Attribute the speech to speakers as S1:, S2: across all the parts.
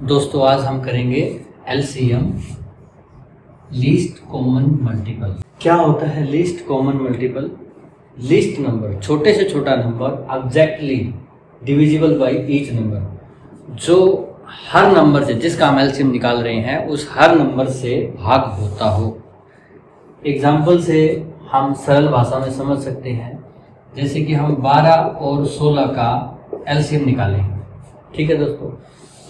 S1: दोस्तों आज हम करेंगे एलसीएम, लीस्ट कॉमन मल्टीपल। क्या होता है least common multiple? Least number, छोटे से छोटा number, exactly divisible by each number, जो हर नंबर से जिसका हम एलसीएम निकाल रहे हैं उस हर नंबर से भाग होता हो। एग्जाम्पल से हम सरल भाषा में समझ सकते हैं, जैसे कि हम 12 और 16 का एलसीएम निकालें। ठीक है दोस्तों,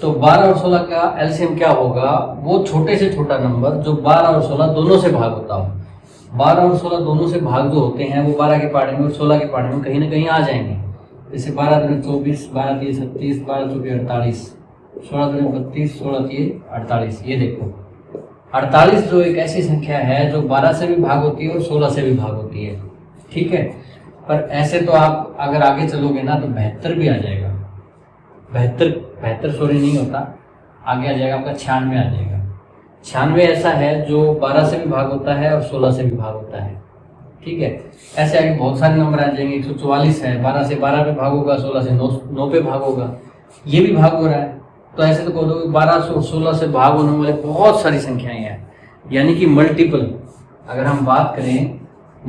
S1: तो 12 और 16 का एलसीएम क्या होगा? वो छोटे से छोटा नंबर जो 12 और 16 दोनों से भाग होता हो। 12 और 16 दोनों से भाग जो होते हैं वो 12 के पाड़े में और 16 के पाड़े में कहीं ना कहीं आ जाएंगे। जैसे 12 दूनी 24, 12 तीन 36, 12 चौके 48, 16 दूनी 32, 16 तीन 48। ये देखो 48 जो एक ऐसी संख्या है जो 12 से भी भाग होती है और 16 से भी भाग होती है। ठीक है, पर ऐसे तो आप अगर आगे चलोगे ना तो 72 भी आ जाएगा। 72 सॉरी नहीं होता, आगे आ जाएगा आपका 96 आ जाएगा। 96 ऐसा है जो 12 से भी भाग होता है और 16 से भी भाग होता है। ठीक है, ऐसे आगे बहुत सारे नंबर आ जाएंगे। 144 है, 12 से 12 पे भाग होगा, 16 से 9 पे भाग होगा, ये भी भाग हो रहा है। तो ऐसे तो कह दो 12 और 16 से भाग होने वाले बहुत सारी संख्याएं हैं, यानी कि मल्टीपल। अगर हम बात करें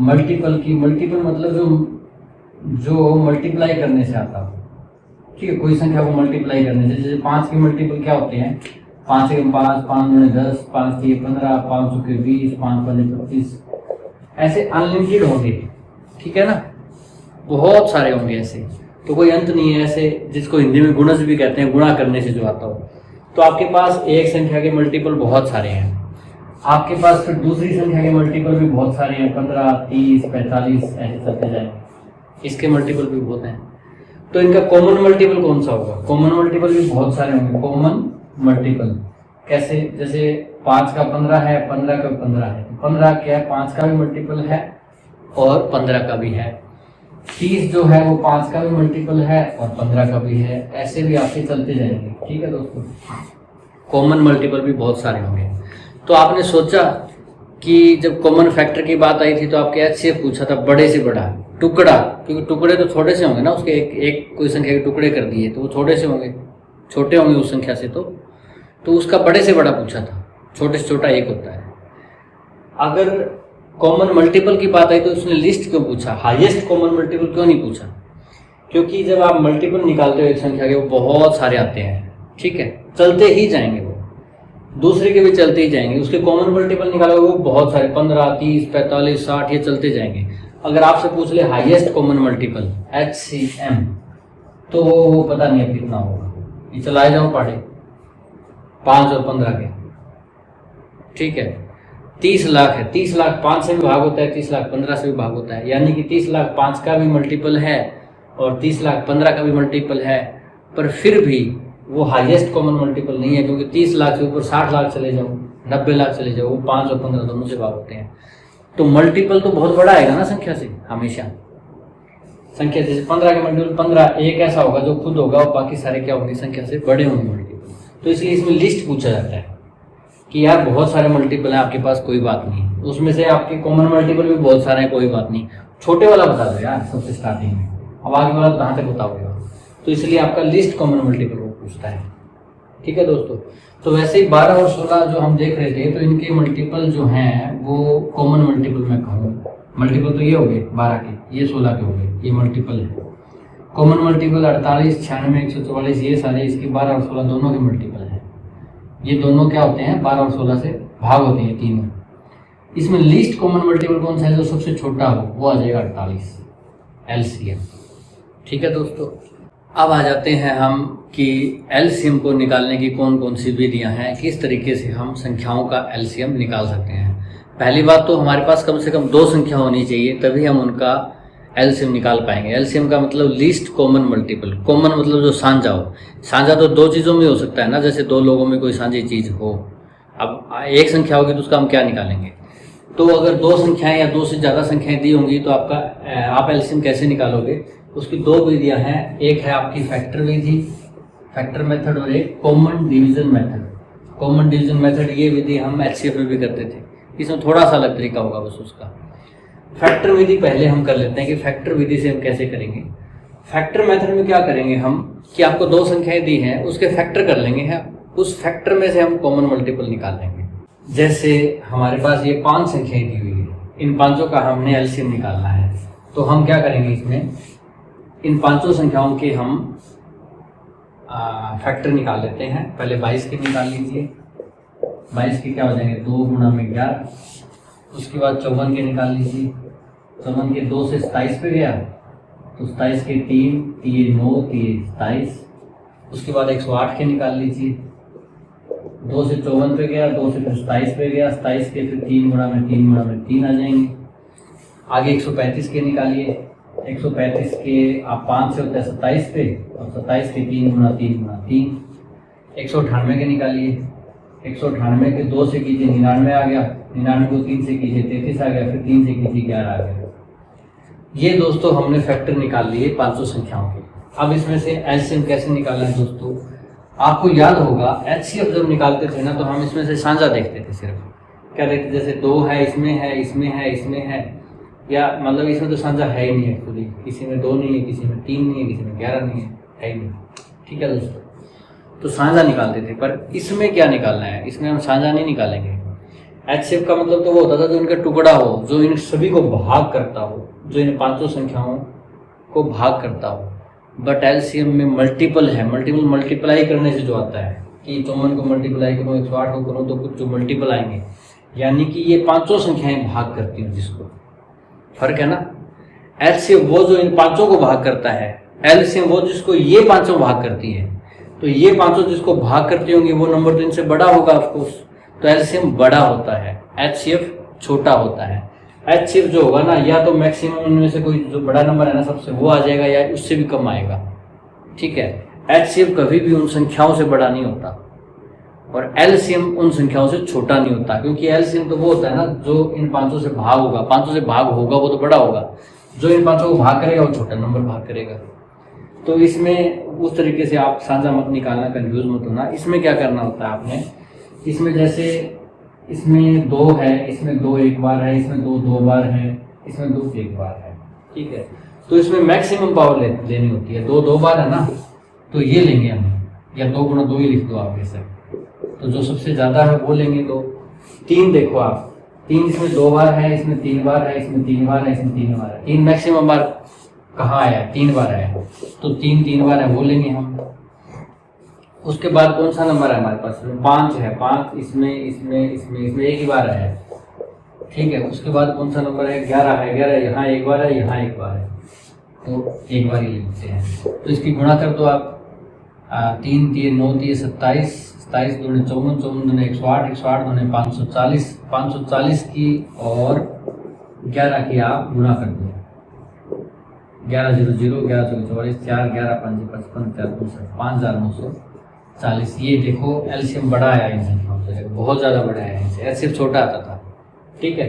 S1: मल्टीपल की, मल्टीपल मतलब जो मल्टीप्लाई करने से आता हो। ठीक है, कोई संख्या को मल्टीप्लाई करने से, जैसे 5 के मल्टीपल क्या होते हैं? 5 एक 5, 5 दूनी 10, 5 तीन 15, 5 चौके 20, 5 पंजे 25, ऐसे अनलिमिटेड होंगे। ठीक है ना, बहुत सारे होंगे ऐसे, तो कोई अंत नहीं है ऐसे, जिसको हिंदी में गुणज भी कहते हैं, गुणा करने से जो आता हो। तो आपके पास एक संख्या के मल्टीपल बहुत सारे हैं, आपके पास फिर दूसरी संख्या के मल्टीपल भी बहुत सारे हैं, 15, 30, 45 ऐसे चलते जाएंगे। इसके मल्टीपल भी बहुत हैं। तो इनका कॉमन मल्टीपल कौन सा होगा? कॉमन मल्टीपल भी बहुत सारे होंगे। कॉमन मल्टीपल कैसे? जैसे 5 का 15 है, 15 का 15 है, 15 क्या है? 5 का भी मल्टीपल है और 15 का भी है। 30 जो है वो 5 का भी मल्टीपल है और 15 का भी है। ऐसे भी आपके चलते जाएंगे। ठीक है दोस्तों, कॉमन मल्टीपल भी बहुत सारे होंगे। तो आपने सोचा कि जब कॉमन फैक्टर की बात आई थी तो आपके एचसीएफ पूछा था बड़े से बड़ा टुकड़ा, क्योंकि टुकड़े तो छोटे से होंगे ना, उसके एक कोई संख्या के टुकड़े कर दिए तो वो छोटे से होंगे, छोटे होंगे उस संख्या से। तो उसका बड़े से बड़ा पूछा था, छोटे से छोटा एक होता है। अगर कॉमन मल्टीपल की बात आई तो उसने लिस्ट क्यों पूछा? हाईएस्ट कॉमन मल्टीपल क्यों नहीं पूछा? क्योंकि जब आप मल्टीपल निकालते हो एक संख्या के, वो बहुत सारे आते हैं। ठीक है, चलते ही जाएंगे, वो दूसरे के भी चलते ही जाएंगे। उसके कॉमन मल्टीपल निकालोगे वो बहुत सारे, 15, 30, 45, 60 ये चलते जाएंगे। अगर आपसे पूछ ले हाईएस्ट कॉमन मल्टीपल HCM, तो वो पता नहीं अब कितना होगा। ये चलाए जाओ पाड़े 5 और 15 के। ठीक है, 30 लाख है, 30 लाख 5 से भी भाग होता है, 30 लाख 15 से भी भाग होता है, यानी कि 30 लाख 5 का भी मल्टीपल है और 30 लाख 15 का भी मल्टीपल है। पर फिर भी वो हाईएस्ट कॉमन मल्टीपल नहीं है, क्योंकि 30 लाख से ऊपर 60 लाख चले जाओ, 90 लाख चले जाओ, वो 5 और 15 दोनों से भाग होते हैं। तो मल्टीपल तो बहुत बड़ा आएगा ना संख्या से, हमेशा संख्या। जैसे 15 के मल्टीपल 15 एक ऐसा होगा जो खुद होगा और बाकी सारे क्या होंगे? संख्या से बड़े होंगे मल्टीपल। तो इसलिए इसमें लिस्ट पूछा जाता है कि यार बहुत सारे मल्टीपल हैं आपके पास, कोई बात नहीं, उसमें से आपके कॉमन मल्टीपल भी बहुत सारे हैं, कोई बात नहीं, छोटे वाला बता दो यार सबसे स्टार्टिंग में, अब आगे वाला कहाँ तक बताओगे? तो इसलिए आपका लिस्ट कॉमन मल्टीपल वो पूछता है। ठीक है दोस्तों, तो वैसे ही 12 और 16 जो हम देख रहे थे, तो इनके मल्टीपल जो हैं वो कॉमन मल्टीपल मैं कहूँगा। मल्टीपल तो ये हो गए 12 के, ये 16 के हो गए, ये मल्टीपल है। कॉमन मल्टीपल 48, 96, 144 ये सारे इसके 12 और 16 दोनों के मल्टीपल हैं। ये दोनों क्या होते हैं? 12 और 16 से भाग होते हैं तीनों। इसमें लीस्ट कॉमन मल्टीपल कौन सा है? जो सबसे छोटा हो वो आ जाएगा 48 LCM। ठीक है दोस्तों, अब आ जाते हैं हम कि एलसीएम को निकालने की कौन कौन सी विधियां हैं, किस तरीके से हम संख्याओं का एलसीएम निकाल सकते हैं। पहली बात तो हमारे पास कम से कम 2 संख्या होनी चाहिए, तभी हम उनका एलसीएम निकाल पाएंगे। एलसीएम का मतलब लीस्ट कॉमन मल्टीपल। कॉमन मतलब जो साझा हो। साझा तो 2 चीज़ों में हो सकता है ना, जैसे 2 लोगों में कोई साझी चीज़ हो। अब एक संख्या होगी तो उसका हम क्या निकालेंगे? तो अगर 2 संख्याएं या 2 से ज़्यादा संख्याएं दी होंगी तो आप एलसीएम कैसे निकालोगे? उसकी 2 विधियां हैं। एक है आपकी फैक्टर विधि, फैक्टर मेथड, और एक common division method. Common division method ये विधि हम HCF में भी करते थे, इसमें थोड़ा सा अलग तरीका होगा बस उसका। फैक्टर विधि पहले हम कर लेते हैं कि फैक्टर विधि से हम कैसे करेंगे। फैक्टर मेथड में क्या करेंगे हम कि आपको 2 संख्याएं दी हैं, उसके फैक्टर कर लेंगे हैं उस फैक्टर में से हम कॉमन मल्टीपल निकालेंगे। जैसे हमारे पास ये 5 संख्याएं दी हुई है, इन पांचों का हमने एलसीएम निकालना है। तो हम क्या करेंगे, इसमें इन पांचों संख्याओं के हम फैक्टर निकाल लेते हैं। पहले 22 के निकाल लीजिए। 22 के क्या हो जाएंगे, 2 गुणा में 11। उसके बाद 54 के निकाल लीजिए। 54 के 2 से 27 पे गया, तो 27 के 3, 3 9, 3 27। उसके बाद 108 के निकाल लीजिए। 2 से 54 पे गया, 2 से फिर 27 पे गया, 27 के फिर 3 गुणा में 3 गुणा में 3 आ जाएंगे। आगे 135 के निकालिए। 135 के आप 5 से होता है 27 पे, और 27 के 3 गुणा 3 गुणा 3। 198 के निकालिए। 198 के 2 से कीजिए 99 आ गया, 99 को 3 से कीजिए 33 आ गया, फिर 3 से कीजिए 11 आ गया। ये दोस्तों हमने फैक्टर निकाल लिए पांचों संख्याओं के। अब इसमें से एलसीएम कैसे निकालना है दोस्तों, आपको याद होगा एचसीएफ जब निकालते थे ना, तो हम इसमें से साझा देखते थे। सिर्फ क्या देखते, जैसे 2 है, इसमें है, इसमें है, इसमें है, या मतलब इसमें तो साझा है ही नहीं एक्चुअली। किसी में 2 नहीं है, किसी में 3 नहीं है, किसी में 11 नहीं है ही नहीं। ठीक है दोस्तों, तो साझा निकालते थे। पर इसमें क्या निकालना है, इसमें हम साझा नहीं निकालेंगे। एचसीएफ का मतलब तो वो होता था जो इनका टुकड़ा हो, जो इन सभी को भाग करता हो, जो इन पांचों संख्याओं को भाग करता हो। बट एलसीएम में मल्टीपल है, मल्टीपल मल्टीप्लाई करने से जो आता है कि 54 को मल्टीप्लाई करो, 108 को करो, तो कुछ जो मल्टीपल आएंगे, यानी कि ये पांचों संख्याएं भाग करती हैं जिसको। फर्क है ना, एचसीएम वो जो इन पांचों को भाग करता है, एलसीएम वो जिसको ये पांचों भाग करती है। तो ये पांचों जिसको भाग करती होंगी वो नंबर तो इनसे बड़ा होगा ऑफकोर्स, तो एलसीएम बड़ा होता है, एचसीएफ छोटा होता है। एचसीएफ जो होगा ना, या तो मैक्सिमम इनमें से कोई जो बड़ा नंबर है ना सबसे, वो आ जाएगा, या उससे भी कम आएगा। ठीक है, एचसीएफ कभी भी उन संख्याओं से बड़ा नहीं होता, और एलसीएम उन संख्याओं से छोटा नहीं होता, क्योंकि एलसीएम तो वो होता है ना जो इन पांचों से भाग होगा। पांचों से भाग होगा वो तो बड़ा होगा, जो इन पांचों को भाग करेगा वो छोटा नंबर भाग करेगा। तो इसमें उस तरीके से आप साझा मत निकालना, कंफ्यूज मत होना। इसमें क्या करना होता है आपने, इसमें जैसे इसमें 2 है, इसमें 2 एक बार है, इसमें 2 2 बार है, इसमें 2 एक बार है। ठीक है, तो इसमें मैक्सिमम पावर लेनी होती है। 2 2 बार है ना, तो ये लेंगे हम, या 2 गुणा 2 ही लिख दो आप ऐसे, तो जो सबसे ज्यादा है वो लेंगे। तो 3 देखो आप, 3 इसमें 2 बार है, इसमें 3 बार है, इसमें 3 बार है, इसमें 3 बार है। 3 मैक्सिमम बार कहाँ आया, 3 बार आया, तो 3 3 बार है वो लेंगे हम। उसके बाद कौन सा नंबर है हमारे पास, 5 है। 5 इसमें इसमें इसमें इसमें एक ही बार है। ठीक है, उसके बाद कौन सा नंबर है, 11 है। 11 यहाँ एक बार है, यहाँ एक बार है, तो एक बार ही लेते हैं। तो इसकी गुणा कर दो आप, 3 3 9 3 27, 27 दूनी 54, 54 दूनी 108, 108 दूनी 540, 540 की और 11 की आप गुणा कर दो। 11 0 0, 11 0 44, 4 11 5 55, 4 5940। ये देखो एलसीएम बड़ा आया इन संख्याओं से, बहुत ज़्यादा बड़ा आया इनसे, एलसीएम छोटा आता था। ठीक है,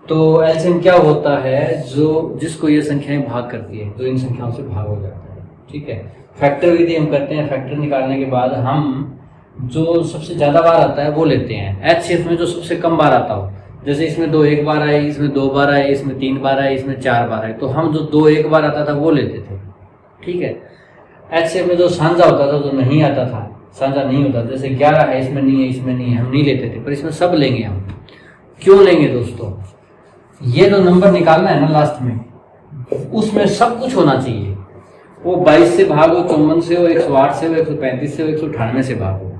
S1: तो एलसीएम क्या होता है, जो जिसको ये संख्याएं भाग करती है, जो इन संख्याओं से भाग हो जाता है। ठीक है, फैक्टर विधि हम करते हैं। फैक्टर निकालने के बाद हम जो सबसे ज़्यादा बार आता है वो लेते हैं। एचसीएफ में जो सबसे कम बार आता हो, जैसे इसमें 2 एक बार आए, इसमें 2 बार आए, इसमें 3 बार आए, इसमें 4 बार आए, तो हम जो 2 एक बार आता था वो लेते थे। ठीक है, एचसीएफ में जो साझा होता था, जो नहीं आता था, साझा नहीं होता, जैसे 11 है, इसमें नहीं है, इसमें नहीं है, हम नहीं लेते थे। पर इसमें सब लेंगे हम। क्यों लेंगे दोस्तों, ये जो नंबर निकालना है ना लास्ट में, उसमें सब कुछ होना चाहिए। वो 22 से भाग हो, 54 से हो, 108 से हो, 135 से हो, 198 से भाग हो।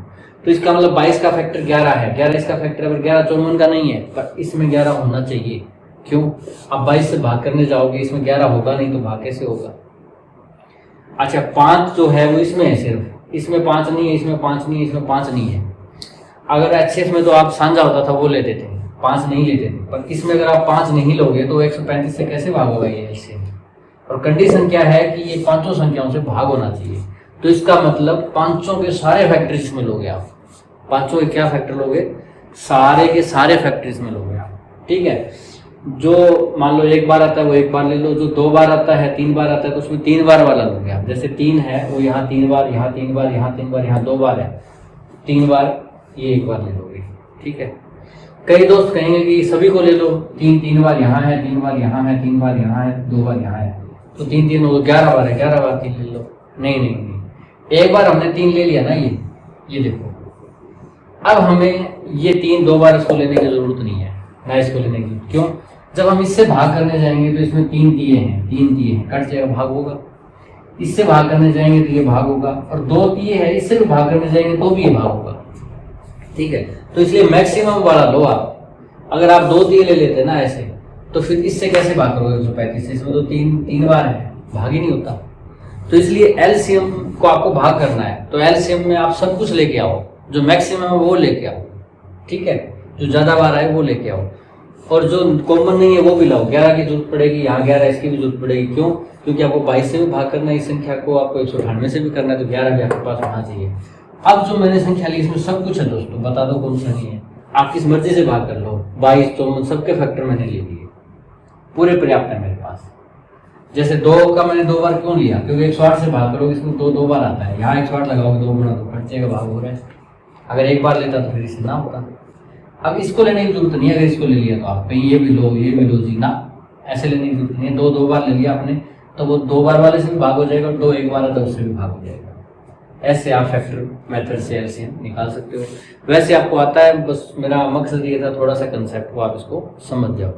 S1: तो इसका मतलब 22 का फैक्टर 11 है, 11 इसका फैक्टर, अगर 11 54 का नहीं है, पर इसमें 11 होना चाहिए। क्यों, अब 22 से भाग करने जाओगे, इसमें 11 होगा नहीं, तो भाग कैसे होगा। अच्छा, 5 जो है वो इसमें है, सिर्फ इसमें 5 नहीं है, इसमें 5 नहीं है, इसमें 5 नहीं है। अगर एचसीएफ में तो आप साझा होता था वो लेते थे, 5 नहीं लेते थे। पर इसमें अगर आप 5 नहीं लोगे तो 135 से कैसे भाग होगा ये एलसीएम। और कंडीशन क्या है कि ये पांचों संख्याओं से भाग होना चाहिए। तो इसका मतलब पांचों के सारे फैक्टर इसमें लोगे आप। पांचों के क्या फैक्टर लोगे, सारे के सारे फैक्टर इसमें लोगे आप। ठीक है, जो मान लो एक बार आता है वो एक बार ले लो, जो 2 बार आता है, 3 बार आता है, तो उसमें 3 बार वाला लोगे आप। जैसे 3 है वो यहाँ 3 बार, यहाँ 3 बार, यहाँ 3 बार, यहाँ 2 बार है, 3 बार, ये एक बार ले लोगे। ठीक है, कई दोस्त कहेंगे कि सभी को ले लो, 3 बार यहाँ है, 3 बार यहाँ है, 3 बार यहाँ है, 2 बार यहाँ है, तो 3 3 11 बार है, 11 बार 3 ले लो। नहीं नहीं नहीं, एक बार हमने 3 ले लिया ना, ये ये देखो, अब हमें ये 3 दो बार इसको लेने की जरूरत नहीं है, ना इसको लेने की। क्यों? जब हम इससे भाग करने जाएंगे तो इसमें 3 दिए हैं, कट जाएगा, भाग होगा। इससे भाग करने जाएंगे तो ये भाग होगा, और 2 दिए हैं, इससे भी भाग करने जाएंगे तो भी ये भाग होगा। ठीक है, तो इसलिए मैक्सिमम वाला लो आप। अगर आप 2 दिए ले लेते ना ऐसे, तो फिर इससे कैसे भाग करोगे 135 से? इसमें तो 3 बार है, भाग ही नहीं होता। तो इसलिए एलसीएम को आपको भाग करना है, तो एलसीएम में आप सब कुछ लेके आओ, जो मैक्सिमम है वो लेके आओ। ठीक है, जो ज्यादा बार आए वो लेके आओ, और जो कॉमन नहीं है वो भी लाओ। 11 की जरूरत पड़ेगी, यहाँ 11 इसकी भी जरूरत पड़ेगी। क्यों? क्योंकि आपको 22 से भी भाग करना है इस संख्या को, आपको 198 से भी करना है, तो 11 भी आपके पास होना चाहिए। अब जो मैंने संख्या ली इसमें सब कुछ है दोस्तों, बता दो कौन सा नहीं है। आप किस मर्जी से भाग कर लो, 22, 54 सबके फैक्टर मैंने ले लिए, पूरे पर्याप्त है मेरे पास। जैसे 2 का मैंने 2 बार क्यों लिया? क्योंकि 108 से भाग करोगे, इसमें 2 बार आता है, यहाँ 108 लगाओगे 2 गुना 2 कट जाएगा, भाग हो रहा है। अगर 1 बार लेता तो फिर इससे ना होता। अब इसको लेने की जरूरत नहीं है, अगर इसको ले लिया तो आप कहीं ये भी लो जी ना, ऐसे लेने की जरूरत नहीं है। 2 बार ले लिया आपने, तो वो 2 बार वाले से भी भाग हो जाएगा, 2 1 बार है तो उससे भी भाग हो जाएगा। ऐसे आप फैक्टर मेथड से एलसीएम निकाल सकते हो। वैसे आपको आता है, बस मेरा मकसद ये था थोड़ा सा कंसेप्ट को आप इसको समझ जाओ।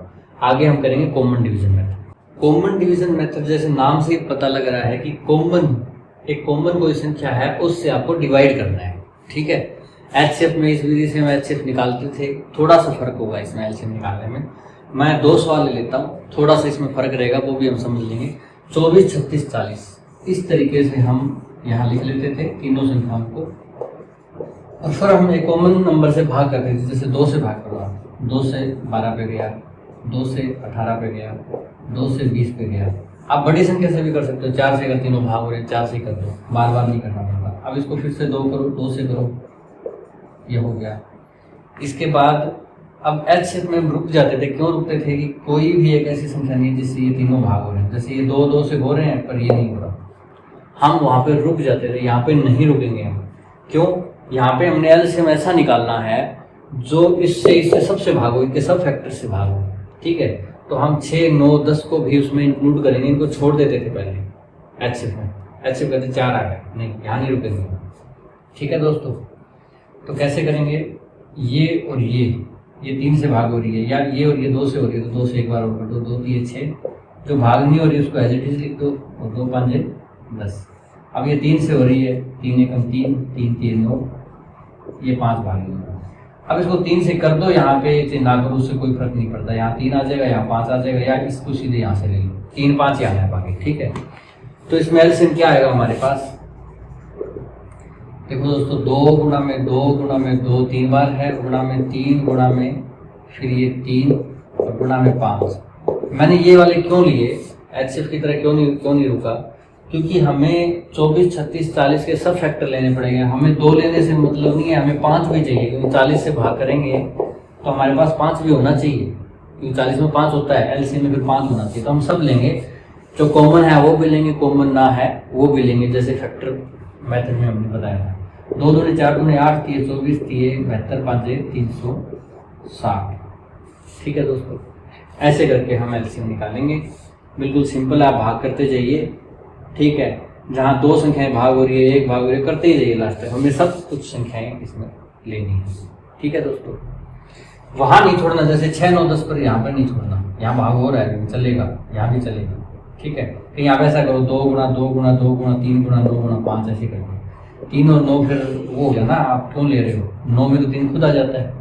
S1: आगे हम करेंगे common division method. Common division method जैसे नाम से ही पता लग रहा है कि एक कॉमन कोई संख्या है उससे आपको डिवाइड करना है। ठीक है, एचसीएफ में इस विधि से हम एचसीएफ निकालते थे, थोड़ा सा फर्क होगा इसमें एलसीएम निकालने में। मैं 2 सवाल ले लेता हूँ, थोड़ा सा इसमें फर्क रहेगा, वो भी हम समझ लेंगे। 24, 36, 40 इस तरीके से हम यहाँ लिख लेते थे तीनों संख्याओं को, और फिर हम एक कॉमन नंबर से भाग करते थे। जैसे 2 से भाग करो आप, 2 से 12 पे गया, 2 से 18 पे गया, 2 से 20 पे गया। आप बड़ी संख्या से भी कर सकते हो, 4 से अगर तीनों भाग हो रहे 4 से कर दो, बार बार नहीं करना पड़ता। अब इसको फिर से 2 करो, 2 से करो, ये हो गया। इसके बाद अब एचसीएफ में हम रुक जाते थे। क्यों रुकते थे? कि कोई भी एक ऐसी संख्या नहीं है जिससे ये तीनों भाग हो रहे हैं। जैसे ये 2 से हो रहे हैं पर ये नहीं हो रहा, हम वहाँ पे रुक जाते थे। यहाँ पे नहीं रुकेंगे हम। क्यों? यहाँ पे हमने एलसीएम ऐसा निकालना है जो इससे सबसे भागो, इनके सब फैक्टर से भागो। ठीक है, तो हम 6, 9, 10 को भी उसमें इंक्लूड करेंगे, इनको छोड़ देते थे पहले एचसीएफ में। एचसीएफ कहते 4 आ गए, नहीं यहाँ नहीं रुकेंगे। ठीक है दोस्तों, तो कैसे करेंगे? ये और ये 3 से भाग हो रही है, या ये और ये 2 से हो रही है, तो 2 से 1 बार और कर दो, 2 3 6। जो भाग नहीं हो रही है उसको एज इट इज लिख दो, और 2 5 10। अब ये 3 से हो रही है, 3 एकम 3, 3 3 9, ये 5 भाग होगा। अब इसको 3 से कर दो, यहाँ पे चिन्ह करो, उससे कोई फर्क नहीं पड़ता। यहाँ 3 आ जाएगा, यहाँ 5 आ जाएगा, या इसको सीधे यहाँ से ले लो, 3 5 यहाँ है बाकी। ठीक है, तो इसमें एलसीएम क्या आएगा हमारे पास? देखो दोस्तों, 2 गुणा में 2 गुणा में 2 3 बार है, गुणा में 3 गुणा में फिर ये 3 और गुणा में 5। मैंने ये वाले क्यों लिए? एचसीएफ की तरह क्यों नहीं रुका? क्योंकि हमें 24, 36, 40 के सब फैक्टर लेने पड़ेंगे। हमें 2 लेने से मतलब नहीं है, हमें 5 भी चाहिए। क्योंकि 40 से भाग करेंगे तो हमारे पास 5 भी होना चाहिए, क्योंकि 40 में 5 होता है, एलसीएम में फिर 5 होना चाहिए। तो हम सब लेंगे, जो कॉमन है वो भी लेंगे, कॉमन ना है वो भी लेंगे, जैसे फैक्टर मेथड में हमने बताया था। 2 दूनी 4 दूनी 8, 3 24, 3 72, 5 360। ठीक है दोस्तों, ऐसे करके हम एलसीएम निकालेंगे। बिल्कुल सिंपल, आप भाग करते जाइए। ठीक है, जहाँ 2 संख्याएं भाग हो रही है, 1 भाग हो रही है, करते ही जाइए लास्ट तक। हमें सब कुछ संख्याएं इसमें लेनी है। ठीक है दोस्तों, वहाँ नहीं छोड़ना, जैसे 6 9 10 पर यहाँ पर नहीं छोड़ना। यहाँ भाग हो रहा है चलेगा, यहाँ भी चलेगा। ठीक है, कहीं आप ऐसा करो 2 गुणा 2 गुणा 2 गुणा 3 गुणा 9 गुणा 5 ऐसे करो। 3 और 9 फिर वो हो गया ना, आप क्यों ले रहे हो? 9 में तो 3 खुद आ जाता है,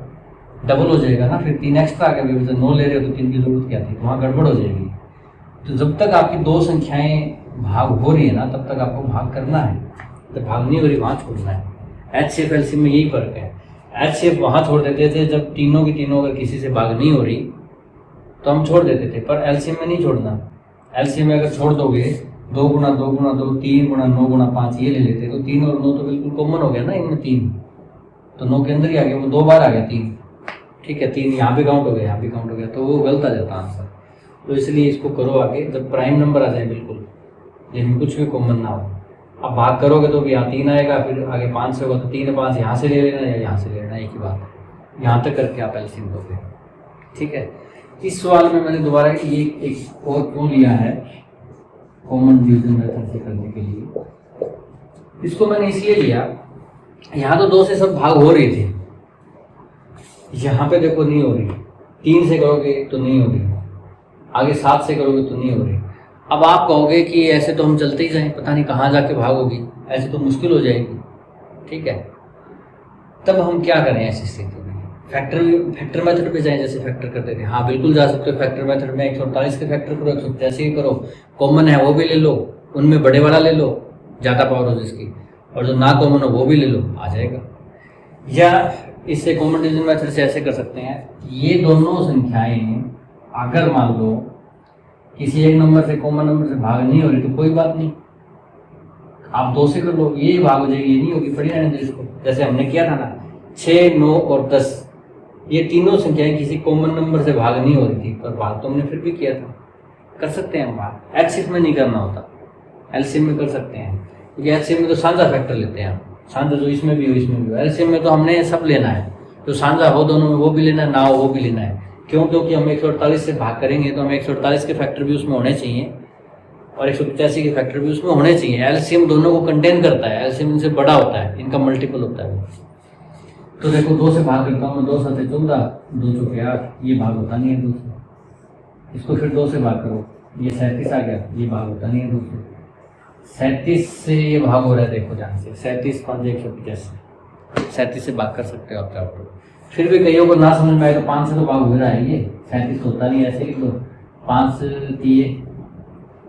S1: डबल हो जाएगा ना। फिर 3 एक्स्ट्रा आ गया, 9 ले रहे हो तो 3 की जरूरत क्या थी? वहाँ गड़बड़ हो जाएगी। तो जब तक आपकी 2 संख्याएं भाग हो रही है ना, तब तक आपको भाग करना है। जब भाग नहीं हो रही वहाँ छोड़ना है। एचसीएफ एलसीएम में यही फर्क है। एचसीएफ वहाँ छोड़ देते थे जब तीनों की तीनों अगर किसी से भाग नहीं हो रही तो हम छोड़ देते थे, पर एलसीएम में नहीं छोड़ना। एलसीएम में अगर छोड़ दोगे 2 गुणा 2 गुणा 2 3 गुणा 9 गुणा 5 ये ले लेते, तो 3 और 9 तो बिल्कुल कॉमन हो गया ना, इनमें 3 तो 9 के अंदर ही आ गया, वो 2 बार आ गया 3। ठीक है, 3 यहाँ भी काउंट हो गया, यहाँ भी काउंट हो गया, तो वो गलत आ जाता आंसर। तो इसलिए इसको करो आगे, जब प्राइम नंबर आ जाए बिल्कुल, जिसमें कुछ भी कॉमन ना हो। अब भाग करोगे तो भी यहाँ 3 आएगा, फिर आगे 5 से होगा तो 3 5 यहाँ से ले लेना या यहाँ से ले लेना, एक ही बात है। यहाँ तक करके आप एलसीएम दोगे। ठीक है, इस सवाल में मैंने दोबारा ये एक और क्यों लिया है कॉमन डिवीजन मेथड से करने के लिए। इसको मैंने इसलिए लिया यहाँ तो 2 से सब भाग हो रही थी, यहाँ पे देखो नहीं हो रही। 3 से करोगे तो नहीं हो रही, आगे 7 से करोगे तो नहीं हो रही। अब आप कहोगे कि ऐसे तो हम चलते ही जाएं, पता नहीं कहाँ जाके भाग होगी, ऐसे तो मुश्किल हो जाएगी। ठीक है, तब हम क्या करें ऐसी स्थिति में? फैक्टर मेथड पे जाएं, जैसे फैक्टर करते थे। हाँ बिल्कुल जा सकते हो फैक्टर मेथड में। 148 के फैक्टर करो, 185 करो, कॉमन है वो भी ले लो, उनमें बड़े वाला ले लो ज़्यादा पावर हो जिसकी, और जो ना कॉमन हो वो भी ले लो, आ जाएगा। या इससे कॉमन डिवीजन मेथड से ऐसे कर सकते हैं, ये दोनों संख्याएं अगर मान लो किसी एक नंबर से कॉमन नंबर से भाग नहीं हो रही तो कोई बात नहीं, आप 2 से कर लो, ये भाग हो जाएगी, ये नहीं होगी, पढ़ी रहने दो इसको। जैसे हमने किया था ना 6, 9 और 10, ये तीनों संख्याएं किसी कॉमन नंबर से भाग नहीं हो रही थी, पर भाग तो हमने फिर भी किया था। कर सकते हैं हम भाग, एचसीएफ में नहीं करना होता, एलसीएम में कर सकते हैं, क्योंकि एचसीएफ में तो साझा फैक्टर लेते हैं हम, साझा जो इसमें भी हो इसमें भी हो। एलसीएम में तो हमने सब लेना है, जो साझा हो दोनों में वो भी लेना है, ना हो वो भी लेना है। क्यों? क्योंकि हम 148 से भाग करेंगे तो हमें 148 के फैक्टर भी उसमें होने चाहिए और 185 के फैक्टर भी उसमें होने चाहिए। एलसीएम दोनों को कंटेन करता है, एलसीएम इनसे बड़ा होता है, इनका मल्टीपल होता है। तो देखो 2 से भाग करता हूँ मैं, 2 7 14, 2 चौके 8, ये भाग होता नहीं है 2 से। इसको फिर 2 से भाग करो, ये 37 आ गया, ये भाग होता नहीं है 2 से। 37 से ये भाग हो रहा है, देखो ध्यान से, 37 5 185, 37 से भाग कर सकते हो आप चाहो तो। फिर भी कईयों को ना समझ में आए तो 5 से तो भाग हो रहा है, ये 37 होता नहीं, ऐसे लिख लो 5 3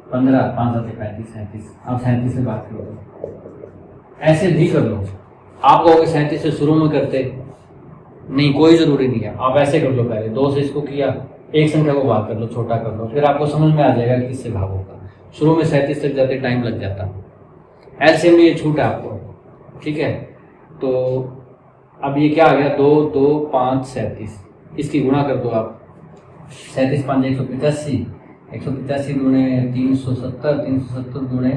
S1: 15, 5 7 35 37, आप 37 से भाग करो। ऐसे भी कर लो, आप कहोगे 37 से शुरू में करते, नहीं कोई ज़रूरी नहीं है, आप ऐसे कर लो। पहले 2 से इसको किया, एक संख्या को भाग कर लो, छोटा कर लो, फिर आपको समझ में आ जाएगा कि किससे भाग होगा। शुरू में 37 तक जाते टाइम लग जाता। एलसीएम में ये छूट है आपको, ठीक है। तो अब ये क्या आ गया, 2 2 5 37, इसकी गुणा कर दो आप, 37 5 185, 185 गुणे 370, 370 गुणे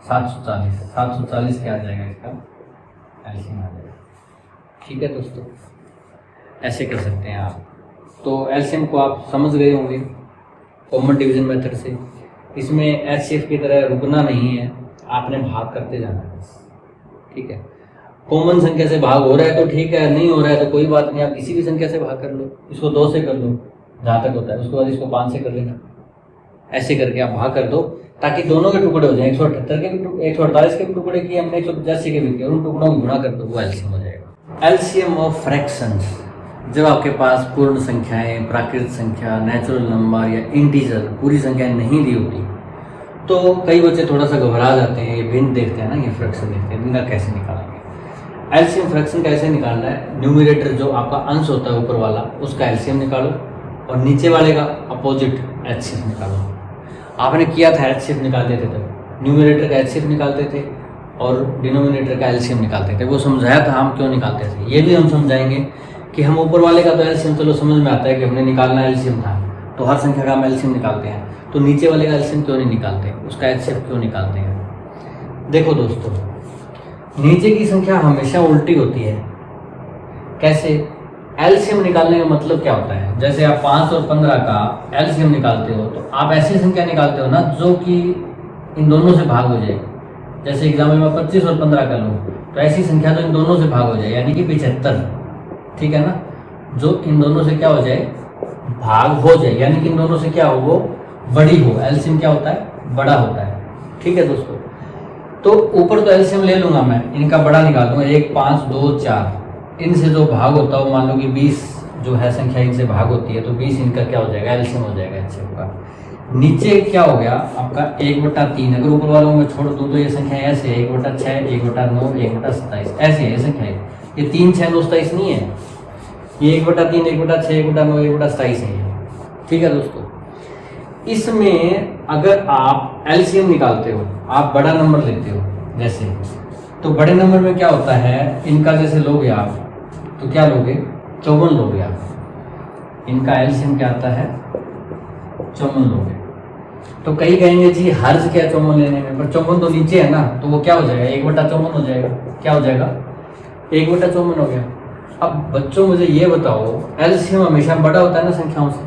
S1: 740, 740 क्या आ जाएगा इसका एलसीएम आ जाएगा। ठीक है दोस्तों, ऐसे कर सकते हैं आप। तो एलसीएम को आप समझ गए होंगे कॉमन डिवीजन मेथड से। इसमें एचसीएफ की तरह रुकना नहीं है, आपने भाग करते जाना है, ठीक है। कॉमन संख्या से भाग हो रहा है तो ठीक है, नहीं हो रहा है तो कोई बात नहीं, आप किसी भी संख्या से भाग कर लो। इसको 2 से कर लो जहाँ तक होता है, उसके बाद इसको 5 से कर लेना। ऐसे करके आप भाग कर दो ताकि दोनों के टुकड़े हो जाए। 178 के भी 148 के भी टुकड़े किए हमने, 185 के भी किए, उन टुकड़ों को गुणा कर दो, वो एलसीएम हो जाएगा। एलसीएम ऑफ फ्रैक्शंस, जब आपके पास पूर्ण संख्याएं, प्राकृतिक संख्या, नेचुरल नंबर या इंटीजर पूरी संख्याएं नहीं दी होती तो कई बच्चे थोड़ा सा घबरा जाते हैं। ये भिन्न देखते हैं ना, ये फ्रैक्शन देखते हैं, इनका कैसे निकालेंगे। एलसीएम फ्रैक्शन कैसे निकालना है, न्यूमरेटर जो आपका अंश होता है ऊपर वाला उसका एलसीएम निकालो और नीचे वाले का अपोजिट एचसीएफ निकालो। आपने किया था एचसीएफ निकालते थे, तब न्यूमरेटर का एचसीएफ निकालते थे और डिनोमिनेटर का एलसीएम निकालते थे। वो समझाया था हम क्यों निकालते थे, ये भी हम समझाएंगे कि हम ऊपर वाले का तो एलसीएम चलो समझ में आता है कि हमने निकालना एलसीएम था, तो हर संख्या का हम एलसीएम निकालते हैं, तो नीचे वाले का एलसीएम क्यों नहीं निकालते, उसका एचसीएफ क्यों निकालते हैं। देखो दोस्तों, नीचे की संख्या हमेशा उल्टी होती है। कैसे? एलसीएम निकालने का मतलब क्या होता है, जैसे आप 5 और 15 का एलसीएम निकालते हो तो आप ऐसी संख्या निकालते हो ना जो कि इन दोनों से भाग हो जाए। जैसे एग्जाम्पल में 25 और 15 का लूँ तो ऐसी संख्या जो इन दोनों से भाग हो जाए, यानी कि 75, ठीक है ना, जो इन दोनों से क्या हो जाए, भाग हो जाए, यानी कि इन दोनों से क्या हो, वो बड़ी हो। एलसीएम क्या होता है, बड़ा होता है, ठीक है दोस्तों। तो ऊपर तो एलसीएम ले लूंगा मैं, इनका बड़ा निकाल दूंगा, 1 5 2 4, इनसे जो भाग होता है मान लो कि 20 जो है संख्या इनसे भाग होती है, तो 20 इनका क्या हो जाएगा, एलसीएम हो जाएगा एचसीएफ का। नीचे क्या हो गया आपका 1/3, अगर ऊपर वालों में छोड़ दूँ तो ये संख्या ऐसे है 1/6, 1/9, 1/27, ऐसे है संख्या। ये 3 6 9 27 नहीं है, ये 1/3, 1/6, 1/9, 1/27 है, ठीक है दोस्तों। इसमें अगर आप एलसीएम निकालते हो, आप बड़ा नंबर लेते हो जैसे, तो बड़े नंबर में क्या होता है, इनका जैसे लोगे आप तो क्या लोगे, 54 लोगे आप, इनका एलसीएम क्या आता है, 54 लोगे। तो कई कहेंगे जी हर्ज क्या 54 लेने में, पर 54 तो नीचे है ना, तो वो क्या हो जाएगा, 1/54 हो जाएगा। क्या हो जाएगा, 1/54 हो गया। अब बच्चों मुझे ये बताओ, एलसीएम हमेशा बड़ा होता है ना संख्याओं से,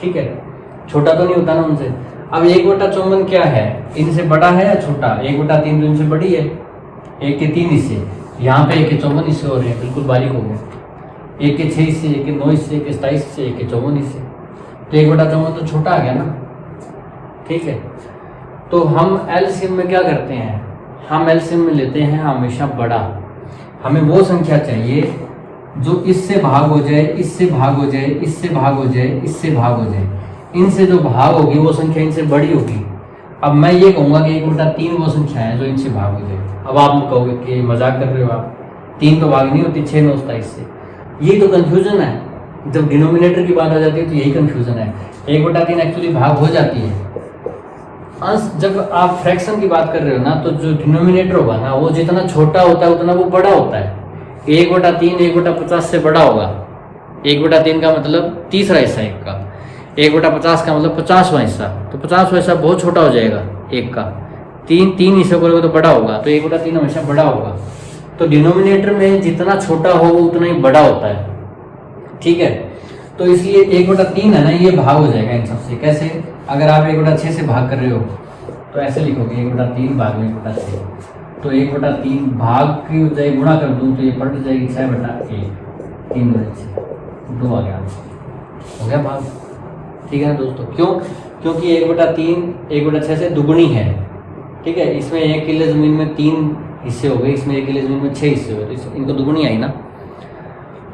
S1: ठीक है, छोटा तो नहीं होता ना उनसे। अब 1/54 क्या है, इनसे बड़ा है या छोटा, 1/3 तो इनसे बड़ी है, 1 के 3 हिस्से, यहाँ पे 1 के 54 हिस्से हो रहे हैं, बिल्कुल बारीक हो गए। 1 के 6 हिस्से, 1 के 9 हिस्से, 1 के 27 हिस्से, 1 के 54 हिस्से, तो 1/54 तो छोटा आ गया ना, ठीक है। तो हम एलसीएम में क्या करते हैं, हम एलसीएम में लेते हैं हमेशा बड़ा। हमें वो संख्या चाहिए जो इससे भाग हो जाए, इससे भाग हो जाए, इससे भाग हो जाए, इससे भाग हो जाए। इनसे जो भाग होगी वो संख्या इनसे बड़ी होगी। अब मैं ये कहूँगा कि 1/3 वो संख्या है जो इनसे भाग हो जाए। अब आप कहोगे कि मजाक कर रहे हो आप, 3 तो भाग नहीं होती, 6 9 27 से। यही तो कन्फ्यूजन है, जब डिनोमिनेटर की बात आ जाती है तो यही कन्फ्यूजन है। 1/3 एक्चुअली भाग हो जाती है। अंश, जब आप फ्रैक्शन की बात कर रहे हो ना, तो जो डिनोमिनेटर होगा ना, वो जितना छोटा होता है उतना वो बड़ा होता है। 1/3 1/50 से बड़ा होगा। 1/3 का मतलब तीसरा हिस्सा 1 का, 1/50 का मतलब 50वां हिस्सा, तो 50वां हिस्सा बहुत छोटा हो जाएगा 1 का। 3 हिस्से करोगे तो बड़ा होगा, तो 1/3 हमेशा बड़ा होगा। तो डिनोमिनेटर में जितना छोटा हो वो उतना ही बड़ा होता है, ठीक है। तो इसलिए 1/3 है ना, ये भाग हो जाएगा इन सबसे। कैसे, अगर आप 1/6 से भाग कर रहे हो तो ऐसे लिखोगे 1/3 भाग में 1/6, तो 1/3 भाग की बजाय गुणा कर दूँ तो ये पलट जाएगी 6/1, 3 2 आ गया, हो गया भाग, ठीक है ना दोस्तों। क्यों? क्योंकि 1/3 1/6 से दुगुनी है, ठीक है। इसमें 1 किले ज़मीन में 3 हिस्से हो गए, इसमें 1 किले ज़मीन में 6 हिस्से हो गए, तो इनको दुगुनी आई ना,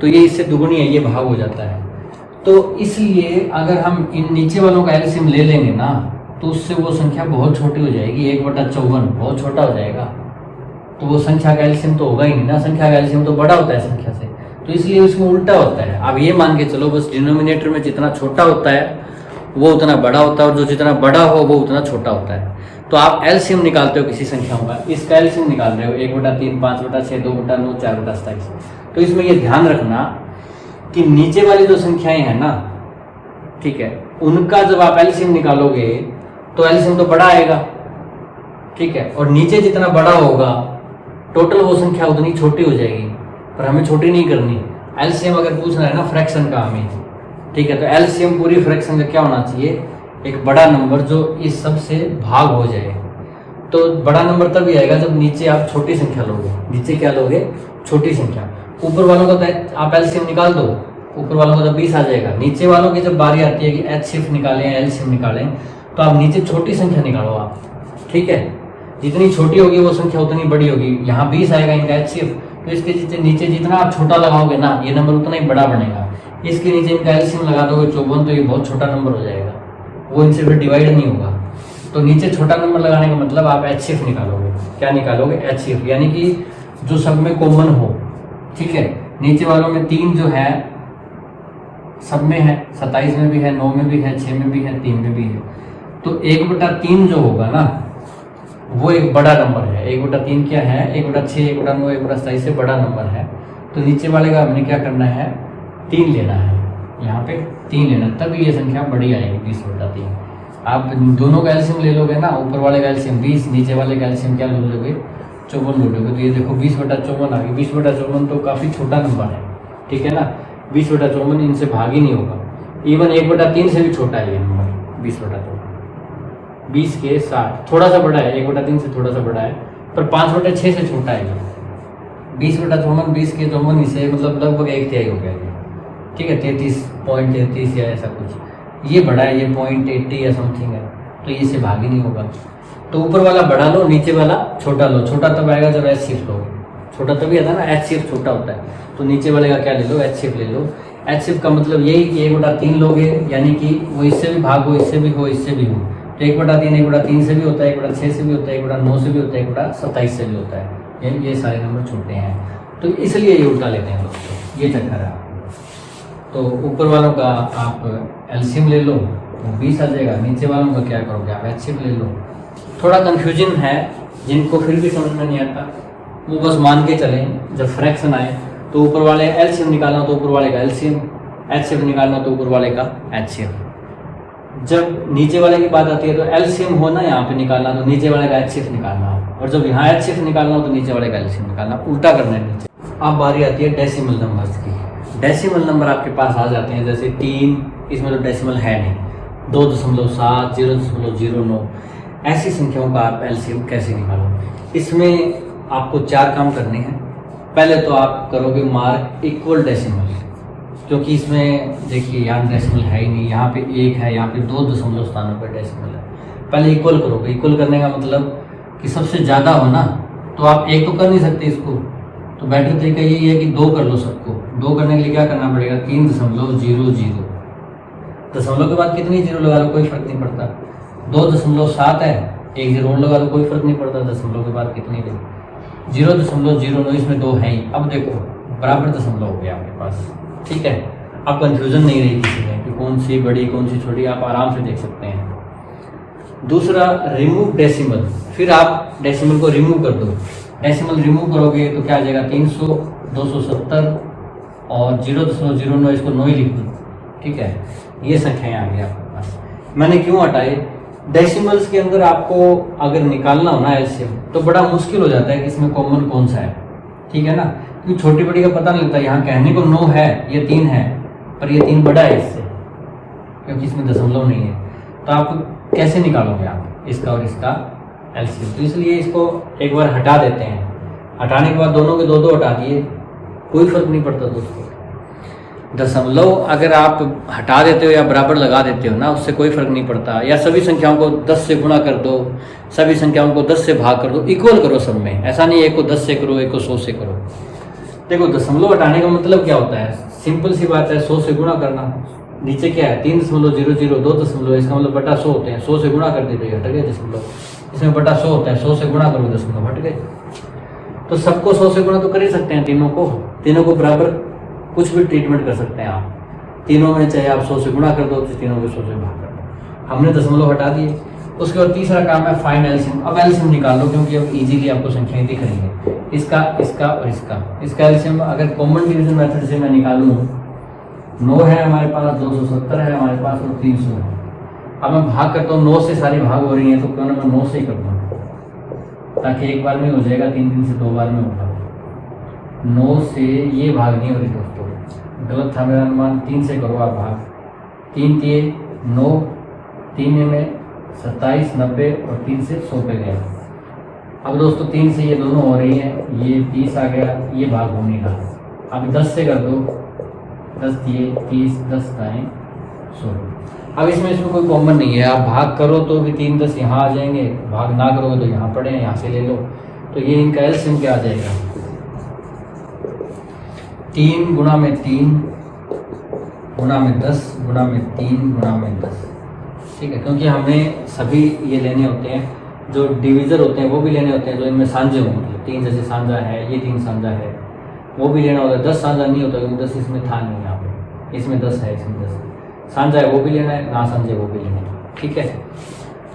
S1: तो ये इससे दुगुनी है, ये भाग हो जाता है। तो इसलिए अगर हम इन नीचे वालों का एलसीएम ले लेंगे ना, तो उससे वो संख्या बहुत छोटी हो जाएगी। 1/54 बहुत छोटा हो जाएगा, तो वो संख्या का एलसीएम तो होगा ही नहीं ना। संख्या का एलसीएम तो बड़ा होता है संख्या से, तो इसलिए उसमें उल्टा होता है। अब ये मान के चलो बस डिनोमिनेटर में जितना छोटा होता है वो उतना बड़ा होता है, और जो जितना बड़ा हो वो उतना छोटा होता है। तो आप एलसीएम निकालते हो किसी संख्याओं का, इसका एलसीएम निकाल रहे हो 1/3 5/6 2/9 4/27। तो इसमें ये ध्यान रखना कि नीचे वाली जो संख्याएं हैं ना, ठीक है, उनका जब आप एलसीएम निकालोगे तो एलसीएम तो बड़ा आएगा, ठीक है। और नीचे जितना बड़ा होगा टोटल वो संख्या उतनी छोटी हो जाएगी, पर हमें छोटी नहीं करनी। एलसीएम अगर पूछना है ना फ्रैक्शन का हमें, ठीक है, तो एलसीएम पूरी फ्रैक्शन का क्या होना चाहिए, एक बड़ा नंबर जो इस सब से भाग हो जाए। तो बड़ा नंबर तभी आएगा जब नीचे आप छोटी संख्या लोगे। नीचे क्या लोगे, छोटी संख्या। ऊपर वालों का तो आप एलसीएम निकाल दो, ऊपर वालों का तो 20 आ जाएगा। नीचे वालों की जब बारी आती है कि एचसीएफ निकालें या एलसीएम निकालें, तो आप नीचे छोटी संख्या निकालो आप, ठीक है। जितनी छोटी होगी वो संख्या उतनी बड़ी होगी। यहाँ 20 आएगा इनका एचसीएफ, तो इसके नीचे जितना आप छोटा लगाओगे ना, ये नंबर उतना ही बड़ा बनेगा। इसके नीचे इनका एलसीएम लगा दोगे 54, तो ये बहुत छोटा नंबर हो जाएगा, वो इनसे फिर डिवाइड नहीं होगा। तो नीचे छोटा नंबर लगाने का मतलब आप एचसीएफ निकालोगे। क्या निकालोगे, एचसीएफ, यानी कि जो सब में कॉमन हो, ठीक है। नीचे वालों में 3 जो है सब में है, 27 में भी है, 9 में भी है, 6 में भी है, 3 में भी है। तो 1/3 जो होगा ना वो एक बड़ा नंबर है। 1/3 क्या है, 1/6 1/9 1/27 से बड़ा नंबर है। तो नीचे वाले का हमने क्या करना है, 3 लेना है, यहाँ पे 3 लेना, तभी ये संख्या बड़ी आएगी 20/3। आप दोनों का एलसीएम ले लोगे ना, ऊपर वाले का एलसीएम 20, नीचे वाले का एलसीएम क्या ले लोगे, 54 ले लोगे। तो ये देखो 20/54 आ गई। 20/54 तो काफ़ी छोटा नंबर है, ठीक है ना। 20/54 इनसे भाग ही नहीं होगा। इवन 1/3 से भी छोटा है ये नंबर 20/54। 20 के 60 थोड़ा सा बड़ा है, 1/3 से थोड़ा सा बड़ा है, पर 5/6 से छोटा है। 20/54 20 के 54 से मतलब लगभग 1/3 हो गया, ठीक है। 33.33 या ऐसा कुछ। ये बड़ा है, ये 0.80 या समथिंग है, तो ये से भाग ही नहीं होगा। तो ऊपर वाला बड़ा लो, नीचे वाला छोटा लो। छोटा तब आएगा जब एचसीएफ लोगे, छोटा तभी आता है ना, एचसीएफ छोटा होता है। तो नीचे वाले का क्या ले लो, एचसीएफ ले लो। एचसीएफ का मतलब यही कि 1/3 लोगे, यानी कि वो इससे भी भाग हो, इससे भी हो, इससे भी हो। तो 1/3 1/3 से भी होता है, 1/6 से भी होता है, 1/9 से भी होता है, 1/27 से भी होता है। ये सारे नंबर छोटे हैं, तो इसलिए ये उल्टा लेते हैं दोस्तों, ये चक्कर है। तो ऊपर वालों का आप एलसीएम ले लो, वो 20 आ जाएगा। नीचे वालों का क्या करोगे, आप एचसीएफ ले लो। थोड़ा कन्फ्यूजन है, जिनको फिर भी समझ में नहीं आता वो बस मान के चलें, जब फ्रैक्शन आए तो ऊपर वाले एलसीएम निकालना तो ऊपर वाले का एलसीएम, एचसीएफ निकालना तो ऊपर वाले का एचसीएफ। जब नीचे वाले की बात आती है तो एलसीएम हो ना यहाँ पे निकालना, तो नीचे वाले का एचसीएफ निकालना, और जब यहाँ एचसीएफ निकालना हो तो नीचे वाले का एलसीएम निकालना, उल्टा करना है नीचे। अब बारी आती है डेसिमल नंबर्स की। डेसिमल नंबर आपके पास आ जाते हैं, जैसे 3, इसमें तो डेसिमल है नहीं, 2.7 0.09, ऐसी संख्याओं का आप एलसीएम कैसे निकालो। इसमें आपको 4 काम करने हैं। पहले तो आप करोगे मार्क इक्वल डेसिमल, क्योंकि इसमें देखिए यहाँ डेसिमल है ही नहीं, यहाँ पे 1 है, यहाँ पे 2 दशमलव स्थानों पर डेसिमल है। पहले इक्वल करोगे। इक्वल करने का मतलब कि सबसे ज़्यादा हो ना, तो आप 1 तो कर नहीं सकते इसको, तो बेटर तरीका यही है कि 2 कर लो सबको। 2 करने के लिए क्या करना पड़ेगा, 3.00। दशमलव के बाद कितनी जीरो लगा लो कोई फर्क नहीं पड़ता। 2.7 है, 1 जीरो और लगा लो कोई फर्क नहीं पड़ता। दशमलव के बाद कितनी गई, 0.09, इसमें 2 है ही। अब देखो बराबर दशमलव हो गया आपके पास, ठीक है। अब कंफ्यूजन नहीं रही किसी में कि कौन सी बड़ी कौन सी छोटी, आप आराम से देख सकते हैं। दूसरा रिमूव डेसिमल, फिर आप डेसिमल को रिमूव कर दो। डेसिमल रिमूव करोगे तो क्या आ जाएगा, 300, 270 और 0.09, इसको 9 ही लिख दो, ठीक है। ये संख्याएं आ गई आपके पास। मैंने क्यों हटाए, डेसिमल्स के अंदर आपको अगर निकालना हो ना एलसीएम, तो बड़ा मुश्किल हो जाता है कि इसमें कॉमन कौन सा है, ठीक है ना। क्योंकि छोटी बड़ी का पता नहीं लगता। यहाँ कहने को 9 है, ये 3 है, पर ये 3 बड़ा है इससे, क्योंकि इसमें दशमलव नहीं है। तो आप कैसे निकालोगे आप इसका और इसका एलसीएम। तो इसलिए इसको एक बार हटा देते हैं। हटाने के बाद दोनों के 2-2 हटा दिए, कोई फर्क नहीं पड़ता दोस्तों। दशमलव अगर आप हटा देते हो या बराबर लगा देते हो ना, उससे कोई फर्क नहीं पड़ता। या सभी संख्याओं को 10 से गुणा कर दो, सभी संख्याओं को 10 से भाग कर दो, इक्वल करो सब में। ऐसा नहीं एक को 10 से करो, एक को 100 से करो। देखो दशमलव हटाने का मतलब क्या होता है, सिंपल सी बात है, 100 से गुणा करना। नीचे क्या है, 3.00, 2 दशमलव, इसका मतलब बटा 100 होते हैं। 100 से गुणा कर देते, हट गए दशमलव। इसमें बटा 100 होता है, 100 से गुणा करो, दशमलव हट गए। तो सबको 100 से गुणा तो कर ही सकते हैं, तीनों को बराबर कुछ भी ट्रीटमेंट कर सकते हैं आप। तीनों में चाहे आप 100 से गुणा कर दो, तो तीनों को 100 से भाग कर दो। हमने दशमलव हटा दिए। उसके बाद तीसरा काम है फाइंड एलसीएम। अब एलसीएम निकाल लो, क्योंकि अब इजीली आपको संख्याएं दिख रही हैं, इसका, इसका और इसका एलसीएम अगर कॉमन डिवीजन मेथड से मैं निकालूं, 9 है हमारे पास, 270 है हमारे पास और 300 है। अब मैं भाग करता हूँ, 9 से सारी भाग हो रही हैं, तो क्यों ना मैं 9 से ही कर दूँ, ताकि एक बार में हो जाएगा, 3 दिन से 2 बार में होगा। 9 से ये भाग नहीं हो रही दोस्तों, गलत था मेरा अनुमान। 3 से करो आप भाग, 3 तिये 9, 3 में 27, 90 और 3 से 100 पे गया। अब दोस्तों 3 से ये दोनों हो रही हैं, ये 30 आ गया, ये भाग होने का। अब 10 से कर दो, 10 तिये 30, 10 दाएँ 100। अब इसमें कोई कॉमन नहीं है, आप भाग करो तो भी 3 10 यहाँ आ जाएंगे, भाग ना करोगे तो यहाँ पड़े हैं, यहाँ से ले लो। तो ये इनका एलसीएम क्या आ जाएगा, 3 गुणा में 3 गुणा में 10 गुणा में 3 गुणा में 10, ठीक है। क्योंकि हमें सभी ये लेने होते हैं, जो डिविज़र होते हैं वो भी लेने होते हैं, जो इनमें सांझे हों, मतलब 3 जैसे सांझा है, ये 3 सांझा है, वो भी लेना होता है। 10 सांझा नहीं होता, क्योंकि 10 इसमें था नहीं, यहाँ पे इसमें 10 है, इसमें 10 सांझा है, वो भी लेना है, ना सांझे वो भी लेना है, ठीक है।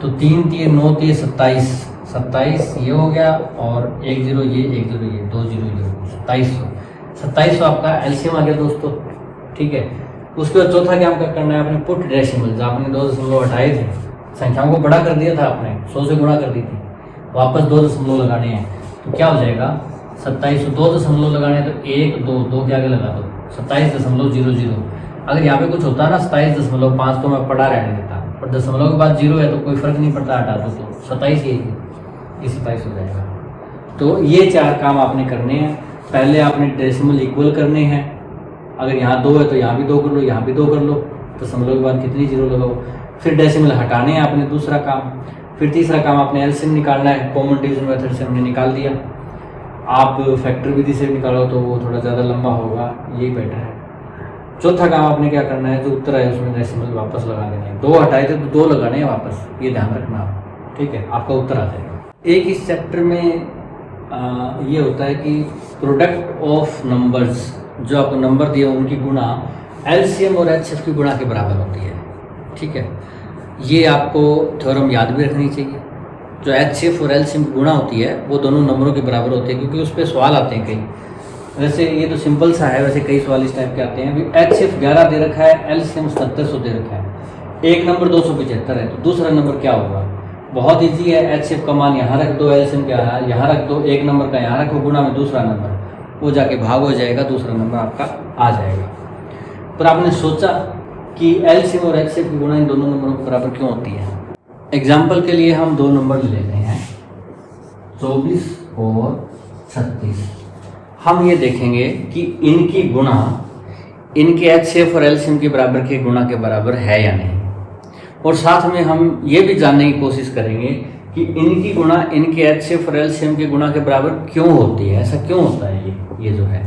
S1: तो 3 तिये 9 तिये 27, 27 ये हो गया, और 1 0 ये, 1 0 ये, 2 0 ये, 2700 आपका एलसीएम आ गया दोस्तों, ठीक है। उसके बाद चौथा काम क्या करना है, आपने पुट डेसिमल्स, आपने 2 दशमलव हटाए थे, संख्याओं को बड़ा कर दिया था आपने, 100 से गुणा कर दी थी, वापस 2 दशमलव लगाने हैं। तो क्या हो जाएगा, 2700, 2 दशमलव लगाने हैं, तो 1 2 के आगे लगा दो, 27.00। अगर यहाँ पे कुछ होता ना 27.5, तो मैं पढ़ा रहने देता, पर दशमलव के बाद 0 है तो कोई फर्क नहीं पड़ता, हटा दो तो 27 ही, ये 27 हो जाएगा। तो ये 4 काम आपने करने हैं। पहले आपने डेसिमल इक्वल करने हैं, अगर यहाँ 2 है तो यहाँ भी 2 कर लो, यहाँ भी 2 कर लो, दशमलव के बाद कितनी जीरो लगाओ। फिर डेसिमल हटाने हैं आपने, दूसरा काम। फिर तीसरा काम आपने एलसीएम निकालना है, कॉमन डिवीजन मेथड से हमने निकाल दिया। आप फैक्टर विधि से निकालो तो वो थोड़ा ज़्यादा लंबा होगा, यही बेटर है। चौथा काम आपने क्या करना है, जो उत्तर है उसमें डेसिमल वापस लगा देना है। 2 हटाए थे तो 2 लगाने हैं वापस, ये ध्यान रखना आप, ठीक है, आपका उत्तर आ जाएगा। एक इस चैप्टर में ये होता है कि प्रोडक्ट ऑफ नंबर्स, जो आपको नंबर दिए उनकी गुणा एलसीएम और एचसीएफ की गुणा के बराबर होती है, ठीक है। ये आपको थ्योरम याद भी रखनी चाहिए। जो एचसीएफ और एलसीएम की गुणा होती है वो दोनों नंबरों के बराबर होती है, क्योंकि उस पर सवाल आते हैं कई। वैसे ये तो सिंपल सा है, वैसे कई सवाल इस टाइप के आते हैं। अभी एचसीएफ 11 दे रखा है, एलसीएम 7700 दे रखा है, एक नंबर 275 है, तो दूसरा नंबर क्या होगा। बहुत ईजी है, एचसीएफ का मान यहाँ रख दो, एलसीएम का यहाँ रख दो, एक नंबर का यहाँ रखो, गुणा में दूसरा नंबर, वो जाके भाग हो जाएगा, दूसरा नंबर आपका आ जाएगा। पर आपने सोचा कि एलसीएम और एचसीएफ की गुणा इन दोनों नंबरों के बराबर क्यों होती है। एग्जाम्पल के लिए हम 2 नंबर ले लेते हैं, 24 और 36। हम ये देखेंगे कि इनकी गुणा इनके HCF और LCM के बराबर के गुणा के बराबर है या नहीं, और साथ में हम ये भी जानने की कोशिश करेंगे कि इनकी गुणा इनके HCF और LCM के गुणा के बराबर क्यों होती है, ऐसा क्यों होता है ये जो है।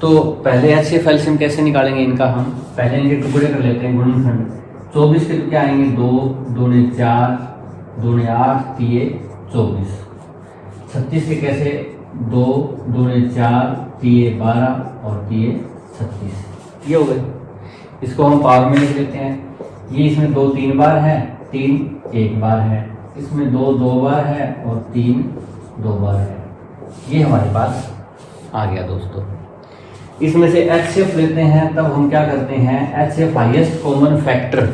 S1: तो पहले HCF LCM कैसे निकालेंगे इनका, हम पहले इनके टुकड़े कर लेते हैं गुणनखंड। 24 के तो क्या आएंगे 2 दूनी 4 दूनी 8 तिये 24। 36 के कैसे 2 दूनी 4 तिये 12 और तिये 36, ये हो गए। इसको हम पावर में लिख लेते हैं। ये इसमें 2 3 बार है, 3 1 बार है, इसमें 2 2 बार है और 3 2 बार है। ये हमारे पास आ गया दोस्तों। इसमें से HCF लेते हैं, तब हम क्या करते हैं, HCF हाईएस्ट कॉमन फैक्टर,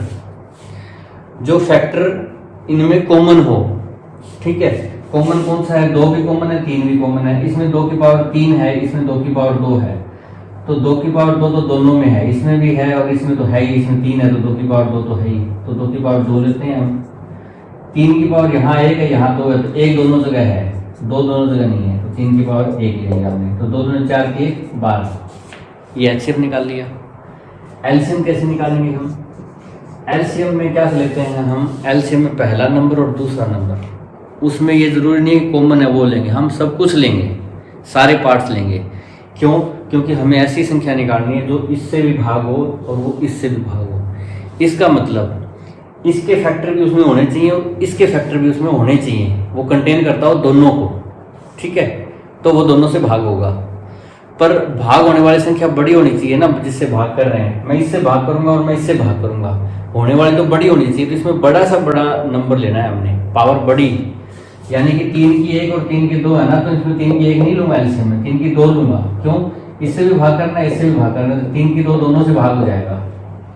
S1: जो फैक्टर इनमें कॉमन हो, ठीक है। कॉमन कौन सा है, 2 भी कॉमन है 3 भी कॉमन है। इसमें 2 की पावर 3 है, इसमें 2 की पावर 2 है, तो 2 की पावर 2 तो दोनों में है, इसमें भी है और इसमें तो है ही। इसमें 3 है तो 2 की पावर 2 तो है ही, तो 2 की पावर 2 लेते हैं हम। 3 की पावर यहाँ 1 है यहाँ 2 है, तो 1 दोनों जगह है, 2 दोनों जगह नहीं है, तो 3 की पावर 1 लेंगे हमने, तो 2 दूनी 4 की 12। ये HCF निकाल लिया। LCM कैसे निकालेंगे हम, LCM में क्या लेते हैं हम, LCM में पहला नंबर और दूसरा नंबर, उसमें ये ज़रूरी नहीं है कॉमन है वो लेंगे, हम सब कुछ लेंगे, सारे पार्ट्स लेंगे। क्यों, क्योंकि हमें ऐसी संख्या निकालनी है जो इससे भी भाग हो और वो इससे भी भाग हो। इसका मतलब इसके फैक्टर भी उसमें होने चाहिए और इसके फैक्टर भी उसमें होने चाहिए, वो कंटेन करता हो दोनों को, ठीक है, तो वो दोनों से भाग होगा। पर भाग होने वाली संख्या बड़ी होनी चाहिए ना, जिससे भाग कर रहे हैं। मैं इससे भाग करूंगा और मैं इससे भाग करूंगा, होने वाली तो बड़ी होनी चाहिए, तो इसमें बड़ा सा बड़ा नंबर लेना है हमने, पावर बड़ी, यानी कि 3 की 1 और 3 की 2 है ना, तो इसमें 3 की 1 नहीं लूंगा LCM में, 3 की 2 लूंगा। क्यों, इससे भी भाग करना है इससे भी भाग करना है, तो 3 की 2 दोनों से भाग हो जाएगा,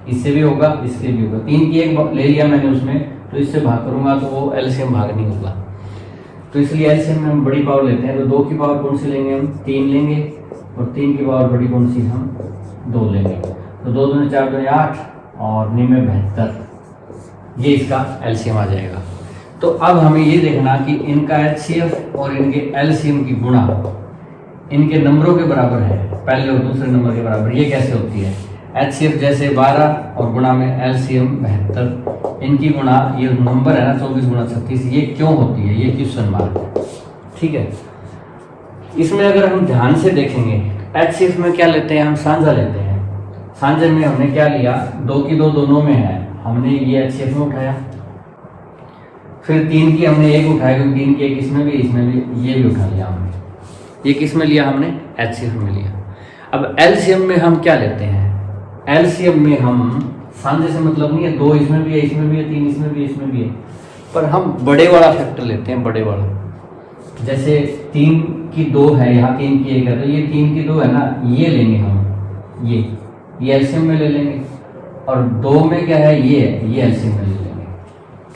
S1: इससे भी होगा इससे भी होगा। 3 की 1 ले लिया मैंने उसमें, तो इससे भाग करूंगा तो वो LCM भाग नहीं होगा, तो इसलिए LCM में हम बड़ी पावर लेते हैं। तो 2 की पावर कौन सी लेंगे हम, 3 लेंगे, और 3 की पावर बड़ी कौन सी, हम 2 लेंगे, तो 2 दूनी 4 दूनी 8 और 9 में 72, ये इसका LCM आ जाएगा। तो अब हमें ये देखना कि इनका HCF और इनके LCM की गुणा इनके नंबरों के बराबर है, पहले और दूसरे नंबर के बराबर। ये कैसे होती है, HCF जैसे 12 और गुणा में LCM 72, इनकी गुणा ये नंबर है ना 24 गुणा 36, ये क्यों होती है, ये क्वेश्चन मार्क है, ठीक है। इसमें अगर हम ध्यान से देखेंगे HCF में क्या लेते हैं हम, साझा लेते हैं। साझे में हमने क्या लिया, 2 की 2 दोनों में है, हमने ये HCF में उठाया। फिर 3 की हमने 1 उठाया, क्योंकि 3 की 1 इसमें भी ये भी उठा लिया हमने। ये किस में लिया हमने, HCF में लिया। अब LCM में हम क्या लेते हैं, LCM में हम साझे से मतलब नहीं है, 2 इसमें भी है इसमें भी है, 3 इसमें भी है इसमें भी है, पर हम बड़े वाला फैक्टर लेते हैं, बड़े वाला। जैसे 3 की 2 है, यहाँ 3 की 1 है, तो ये 3 की 2 है ना, ये लेंगे हम, ये LCM में ले लेंगे, और 2 में क्या है, ये LCM में ले लेंगे,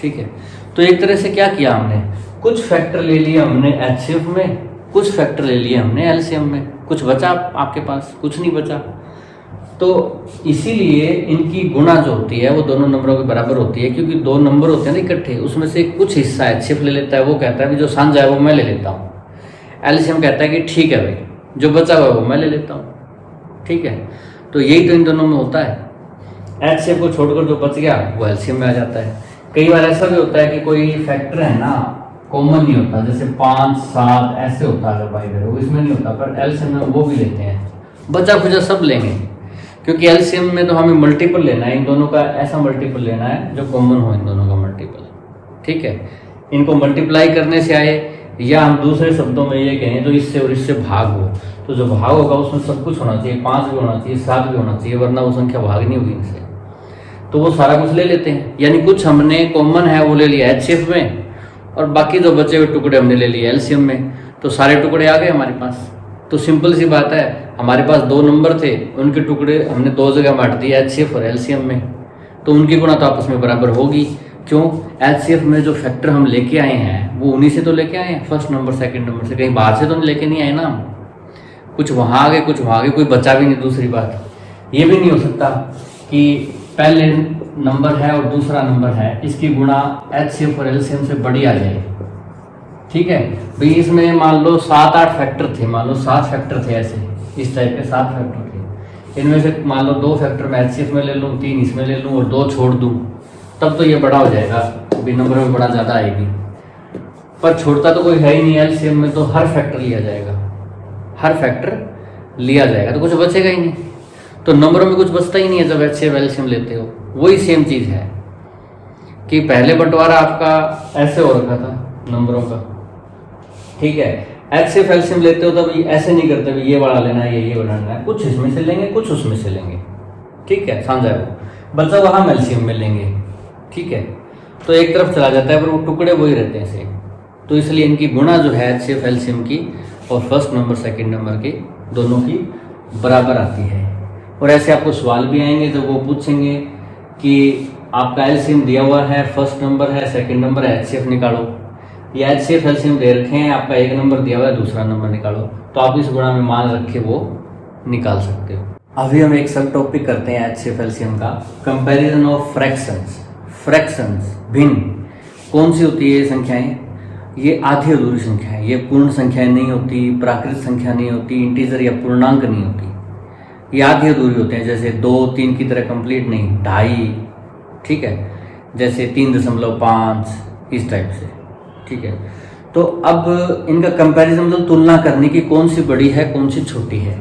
S1: ठीक है। तो एक तरह से क्या किया हमने, कुछ फैक्टर ले लिए हमने HCF में, कुछ फैक्टर ले लिए हमने LCM में, कुछ बचा आपके पास, कुछ नहीं बचा। तो इसीलिए इनकी गुणा जो होती है वो दोनों नंबरों के बराबर होती है, क्योंकि 2 नंबर होते हैं ना इकट्ठे, उसमें से कुछ हिस्सा HCF ले लेता है, वो कहता है कि जो साझा है वो मैं ले लेता हूँ। LCM कहता है कि ठीक है भाई, जो बचा हुआ है वो मैं ले लेता हूँ, ठीक है। तो यही तो इन दोनों में होता है, HCF को छोड़कर जो बच गया वो LCM में आ जाता है। कई बार ऐसा भी होता है कि कोई फैक्टर है ना कॉमन नहीं होता, जैसे 5 7 ऐसे होता है भाई, वो इसमें नहीं होता, पर LCM में वो भी लेते हैं, बचा खुचा सब लेंगे, क्योंकि LCM में तो हमें मल्टीपल लेना है, इन दोनों का ऐसा मल्टीपल लेना है जो कॉमन हो, इन दोनों का मल्टीपल, ठीक है। इनको मल्टीप्लाई करने से आए, या हम दूसरे शब्दों में ये कहें तो इससे और इससे भाग हो, तो जो भाग होगा उसमें सब कुछ होना चाहिए, 5 भी होना चाहिए, 7 भी होना चाहिए, वरना वो संख्या भाग नहीं होगी इनसे, तो वो सारा कुछ ले लेते हैं। यानी कुछ हमने कॉमन है वो ले लिया HCF में, और बाकी जो बचे हुए टुकड़े हमने ले लिए LCM में, तो सारे टुकड़े आ गए हमारे पास। तो सिंपल सी बात है, हमारे पास 2 नंबर थे, उनके टुकड़े हमने 2 जगह बांट दिए, HCF और LCM में, तो उनकी गुणा तो आपस में बराबर होगी। क्यों, HCF में जो फैक्टर हम लेके आए हैं वो उन्हीं से तो लेके आए हैं, फर्स्ट नंबर सेकंड नंबर से, कहीं बाहर से तो लेके नहीं आए ना हम, कुछ वहाँ आ गए कुछ वहाँ आ गए, कोई बचा भी नहीं। दूसरी बात ये भी नहीं हो सकता कि पहले नंबर है और दूसरा नंबर है, इसकी गुणा HCF और LCM से बड़ी आ जाए, ठीक है भाई, इसमें मान लो 7-8 फैक्टर थे, मान लो 7 फैक्टर थे, ऐसे इस टाइप के 7 फैक्टर थे। इनमें से मान लो 2 फैक्टर मैं HCF में ले लूँ, 3 इसमें ले लूँ और 2 छोड़ दूँ, तब तो ये बड़ा हो जाएगा, भी नंबर में बड़ा ज़्यादा आएगी। पर छोड़ता तो कोई है ही नहीं, LCM में तो हर फैक्टर लिया जाएगा, हर फैक्टर लिया जाएगा, तो कुछ बचेगा ही नहीं। तो नंबरों में कुछ बचता ही नहीं है जब HCF LCM लेते हो। वही सेम चीज़ है कि पहले बंटवारा आपका ऐसे हो रखा था नंबरों का, ठीक है। HCF LCM लेते हो तब ऐसे नहीं करते, ये बड़ा लेना है, ये बड़ा लेना है, कुछ इसमें से लेंगे, कुछ उसमें से लेंगे, ठीक है, समझा वो बचा हुआ हम LCM में लेंगे, ठीक है। तो एक तरफ चला जाता है, पर वो टुकड़े वही रहते हैं सेम। तो इसलिए इनकी गुणा जो है HCF LCM की और फर्स्ट नंबर सेकंड नंबर की दोनों की बराबर आती है। और ऐसे आपको सवाल भी आएंगे जब वो पूछेंगे कि आपका LCM दिया हुआ है, फर्स्ट नंबर है, सेकंड नंबर है, HCF निकालो। या HCF LCM दे रखे हैं, आपका एक नंबर दिया हुआ है, दूसरा नंबर निकालो, तो आप इस गुणा में मान रखे वो निकाल सकते हो। अभी हम एक सब टॉपिक करते हैं HCF LCM का, कंपैरिजन ऑफ फ्रैक्शंस। फ्रैक्शंस भिन्न कौन सी होती है ये संख्याएं? ये आधी अधूरी संख्या है, ये पूर्ण संख्याएं नहीं होती, प्राकृत संख्या नहीं होती, इंटीजर या पूर्णांक नहीं होती, ये आधी अधूरी होते हैं। जैसे 2, 3 की तरह कंप्लीट नहीं, 2.5, ठीक है, जैसे 3.5 इस टाइप से, ठीक है। तो अब इनका कंपैरिजन मतलब तुलना करने की, कौन सी बड़ी है कौन सी छोटी है।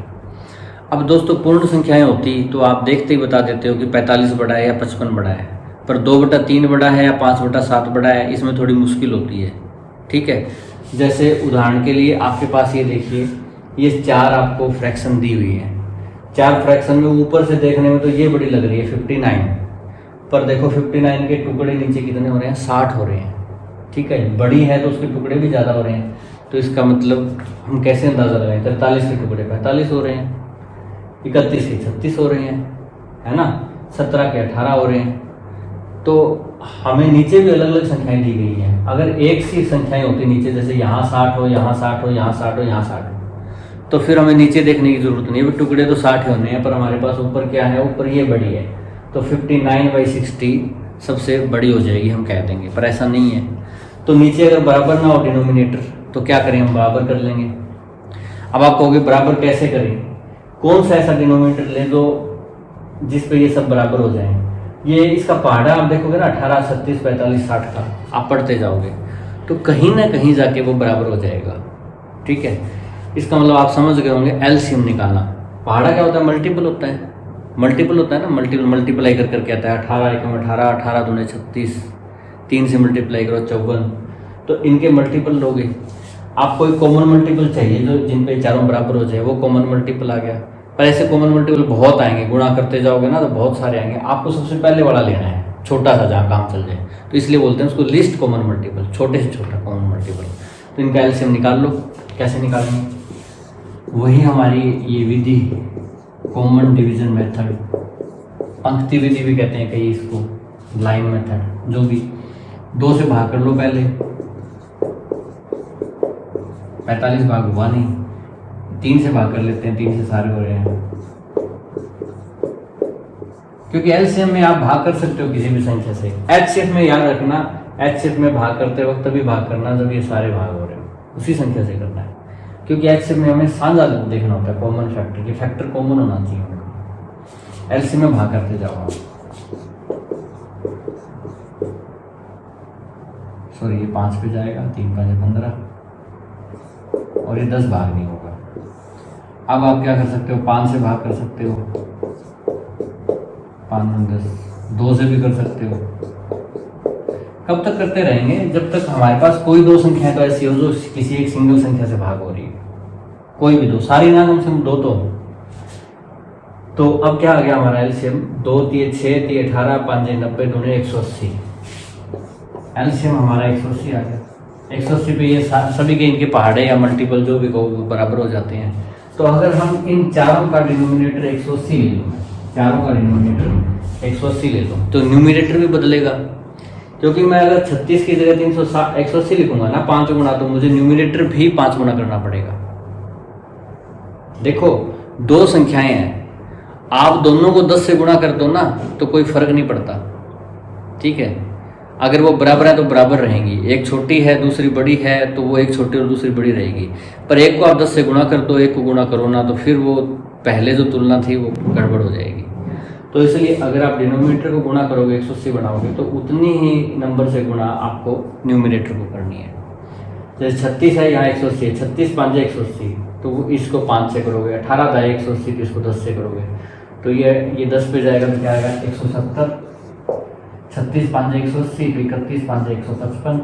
S1: अब दोस्तों पूर्ण संख्याएं होती तो आप देखते ही बता देते हो कि 45 बड़ा है या 55 बड़ा है, पर 2/3 बड़ा है या 5/7 बड़ा है, इसमें थोड़ी मुश्किल होती है, ठीक है। जैसे उदाहरण के लिए आपके पास ये देखिए, ये 4 आपको फ्रैक्शन दी हुई है, 4 फ्रैक्शन में ऊपर से देखने में तो ये बड़ी लग रही है 59, पर देखो 59 के टुकड़े नीचे कितने हो रहे हैं, 60 हो रहे हैं, ठीक है। बड़ी है तो उसके टुकड़े भी ज़्यादा हो रहे हैं, तो इसका मतलब हम कैसे अंदाज़ा लगाएं, 43 के टुकड़े 45 हो रहे हैं, 31 के 36 हो रहे हैं, है ना, 17 के 18 हो रहे हैं। तो हमें नीचे भी अलग अलग संख्याएं दी गई हैं। अगर एक सी संख्याएं होती नीचे, जैसे यहाँ 60 हो, यहाँ 60 हो, यहाँ 60 हो, यहाँ 60 हो, तो फिर हमें नीचे देखने की जरूरत नहीं है, टुकड़े तो 60 होने हैं, पर हमारे पास ऊपर क्या है, ऊपर ये बड़ी है, तो 59/60 सबसे बड़ी हो जाएगी, हम कह देंगे, पर ऐसा नहीं है। तो नीचे अगर बराबर ना हो डिनोमिनेटर, तो क्या करें, हम बराबर कर लेंगे। अब आप कहोगे बराबर कैसे करें, कौन सा ऐसा डिनोमिनेटर ले दो जिस पे ये सब बराबर हो जाएं। ये इसका पहाड़ा आप देखोगे ना, 18, 36, 45, 60 का आप पढ़ते जाओगे तो कहीं ना कहीं जाके वो बराबर हो जाएगा, ठीक है। इसका मतलब आप समझ गए होंगे LCM निकालना। पहाड़ा क्या होता है, मल्टीपल होता है, मल्टीपल होता है ना, मल्टीप्लाई कर करके आता है, 18 एकम 18, 18 दूने 36, 3 से मल्टीप्लाई करो 54, तो इनके मल्टीपल लोगे। आपको एक कॉमन मल्टीपल चाहिए जो जिन पे चारों बराबर हो जाए, वो कॉमन मल्टीपल आ गया। पर ऐसे कॉमन मल्टीपल बहुत आएंगे, गुणा करते जाओगे ना तो बहुत सारे आएंगे, आपको सबसे पहले वाला लेना है, छोटा सा जहाँ काम चल जाए, तो इसलिए बोलते हैं उसको लिस्ट कॉमन मल्टीपल, छोटे से छोटा कॉमन मल्टीपल। तो इनका LCM निकाल लो। कैसे निकालेंगे, वही हमारी ये विधि, कॉमन डिवीजन मेथड, पंक्ति विधि भी कहते हैं कई इसको, लाइन मेथड, जो भी। 2 से भाग कर लो पहले, 45 भाग हुआ नहीं, 3 से भाग कर लेते हैं, 3 से सारे हो रहे हैं, क्योंकि LCM में आप भाग कर सकते हो किसी भी संख्या से। HCF में याद रखना, HCF में भाग करते वक्त तभी भाग करना जब ये सारे भाग हो रहे हो, उसी संख्या से करना है, क्योंकि HCF में हमें साझा देखना होता है, कॉमन फैक्टर, ये फैक्टर कॉमन होना चाहिए उनका। LCM में भाग करते जाओ, सॉरी ये 5 पे जाएगा, 3 5 15, और ये 10 भाग नहीं होगा। अब आप क्या कर सकते हो, 5 से भाग कर सकते हो, 5 10, 2 से भी कर सकते हो। कब तक करते रहेंगे, जब तक हमारे पास कोई 2 संख्याएं तो ऐसी हो जो किसी एक सिंगल संख्या से भाग हो रही है, कोई भी 2, सारी ना कम से कम 2 तो अब क्या आ गया हमारा LCM, 2 3 6 3 18, 5 90 दूने 180, LCM हमारा 180 आ गया। 180 पे ये सभी के इनके पहाड़े या मल्टीपल जो भी को बराबर हो जाते हैं। तो अगर हम इन चारों का डिनोमिनेटर 180 ले लो, चारों का डिनोमिनेटर 180 ले लो, तो न्यूमिनेटर भी बदलेगा, क्योंकि मैं अगर 36 की जगह 180 लिखूंगा ना 5 गुना, तो मुझे न्यूमिनेटर भी 5 गुना करना पड़ेगा। देखो 2 संख्याएं हैं, आप दोनों को 10 से गुणा कर दो ना तो कोई फर्क नहीं पड़ता, ठीक है। अगर वो बराबर है तो बराबर रहेंगी, एक छोटी है दूसरी बड़ी है तो वो एक छोटी और दूसरी बड़ी रहेगी। पर एक को आप 10 से गुणा कर दो, एक को गुणा करो ना, तो फिर वो पहले जो तुलना थी वो गड़बड़ हो जाएगी। तो इसलिए अगर आप डिनोमिनेटर को गुणा करोगे 180 बनाओगे तो उतनी ही नंबर से गुणा आपको न्यूमिनेटर को करनी है। जैसे 36 है, यहाँ 180 है, 36 5 180, तो वो इसको 5 से करोगे, 18 था 180 तो इसको 10 से करोगे, तो ये 10 पे जाएगा तो क्या आएगा 170, 36 5 180 तो 31 5 155,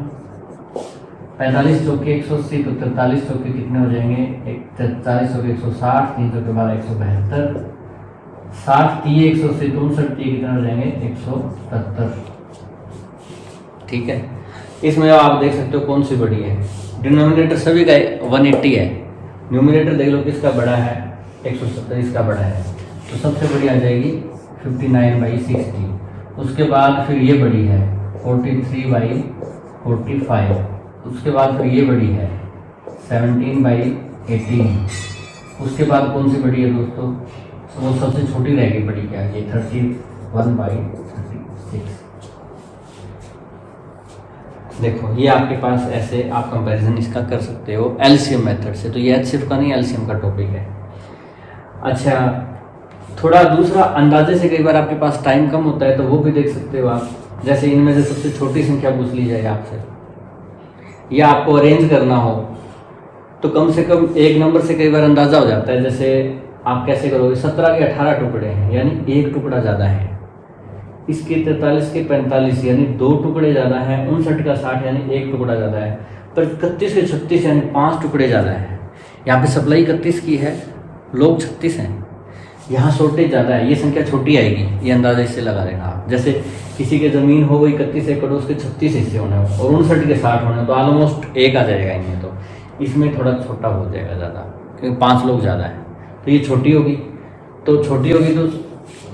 S1: 45 चौके 180 तो 43 चौके कितने हो जाएंगे 43 चौके 160, 3 चौके 12 172, 60 3 180 64 3 कितने हो जाएंगे 177। ठीक है, इसमें आप देख सकते हो कौन सी बड़ी है। डिनोमिनेटर सभी का 180 है, न्यूमिनेटर देख लो किसका बड़ा है 170, इसका बड़ा है, तो सबसे बड़ी आ जाएगी 59/60। उसके बाद फिर ये बड़ी है 43/45, उसके बाद फिर ये बड़ी है 17/18, उसके बाद कौन सी बड़ी है दोस्तों, वो सबसे छोटी रहेगी बड़ी क्या है, ये 31/36। देखो ये आपके पास ऐसे आप कंपैरिजन इसका कर सकते हो एलसीएम मेथड से। तो ये एचसीएफ का नहीं, एलसीएम का टॉपिक है। अच्छा, थोड़ा दूसरा अंदाजे से कई बार आपके पास टाइम कम होता है तो वो भी देख सकते हो आप। जैसे इनमें से सबसे छोटी संख्या पूछ ली जाए आपसे, या आपको अरेंज करना हो तो कम से कम एक नंबर से कई बार अंदाज़ा हो जाता है। जैसे आप कैसे करोगे, 17 के 18 टुकड़े हैं यानी एक टुकड़ा ज़्यादा है, इसके 43 के 45 यानी 2 टुकड़े ज़्यादा हैं, 59 का 60 यानी एक टुकड़ा ज़्यादा है, पर 31 के 36 यानी 5 टुकड़े ज़्यादा हैं। यहाँ पे सप्लाई 31 की है, लोग 36 हैं, यहाँ शॉर्टेज ज़्यादा है, ये संख्या छोटी आएगी, ये अंदाजा इससे लगा लेना आप। जैसे किसी के ज़मीन हो गई 31 एकड़, उसके 36 हिस्से होने हो और 59 के 60 होने, तो ऑलमोस्ट एक आ जाएगा इनमें। तो इसमें थोड़ा छोटा हो जाएगा ज़्यादा, क्योंकि 5 लोग ज़्यादा हैं, तो ये छोटी होगी। तो छोटी होगी तो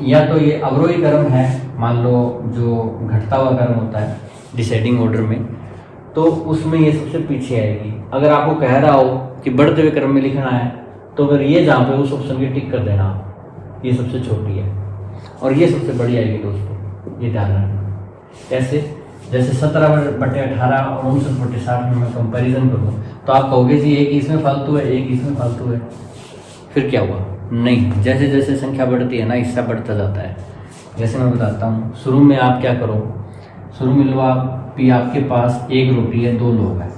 S1: या तो ये अवरोही क्रम है, मान लो जो घटता हुआ क्रम होता है डिसेंडिंग ऑर्डर में, तो उसमें ये सबसे पीछे आएगी। अगर आपको कह रहा हो कि बढ़ते हुए क्रम में लिखना है तो अगर ये जहाँ पे उस ऑप्शन की टिक कर देना आप, ये सबसे छोटी है और ये सबसे बड़ी आएगी दोस्तों, ये ध्यान रखना। ऐसे जैसे 17/18 और 59/60 में मैं कंपैरिजन करूँ तो आप कहोगे जी एक इसमें फालतू है, एक इसमें फालतू है, फिर क्या हुआ? नहीं, जैसे जैसे संख्या बढ़ती है ना, हिस्सा बढ़ता जाता है। जैसे मैं बताता हूँ, शुरू में आप क्या करो, शुरू में लो आप आपके पास एक रोटी है, 2 लोग हैं,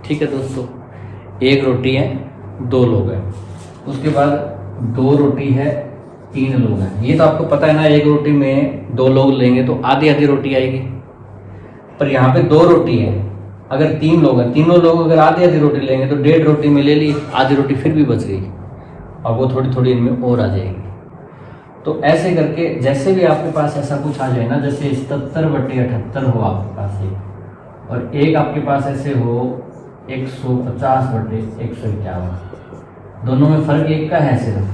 S1: ठीक है दोस्तों, एक रोटी है 2 लोग हैं, उसके बाद 2 रोटी है 3 लोग हैं। ये तो आपको पता है ना, एक रोटी में 2 लोग लेंगे तो आधी आधी रोटी आएगी, पर यहाँ पे 2 रोटी है, अगर 3 लोग हैं, तीनों लोग अगर आधी आधी रोटी लेंगे तो 1.5 रोटी में ले ली, आधी रोटी फिर भी बच गई और वो थोड़ी थोड़ी इनमें और आ जाएगी। तो ऐसे करके जैसे भी आपके पास ऐसा कुछ आ जाए ना, जैसे 77/78 हो आपके पास एक, और एक आपके पास ऐसे हो 150/151, दोनों में फर्क एक का है सिर्फ,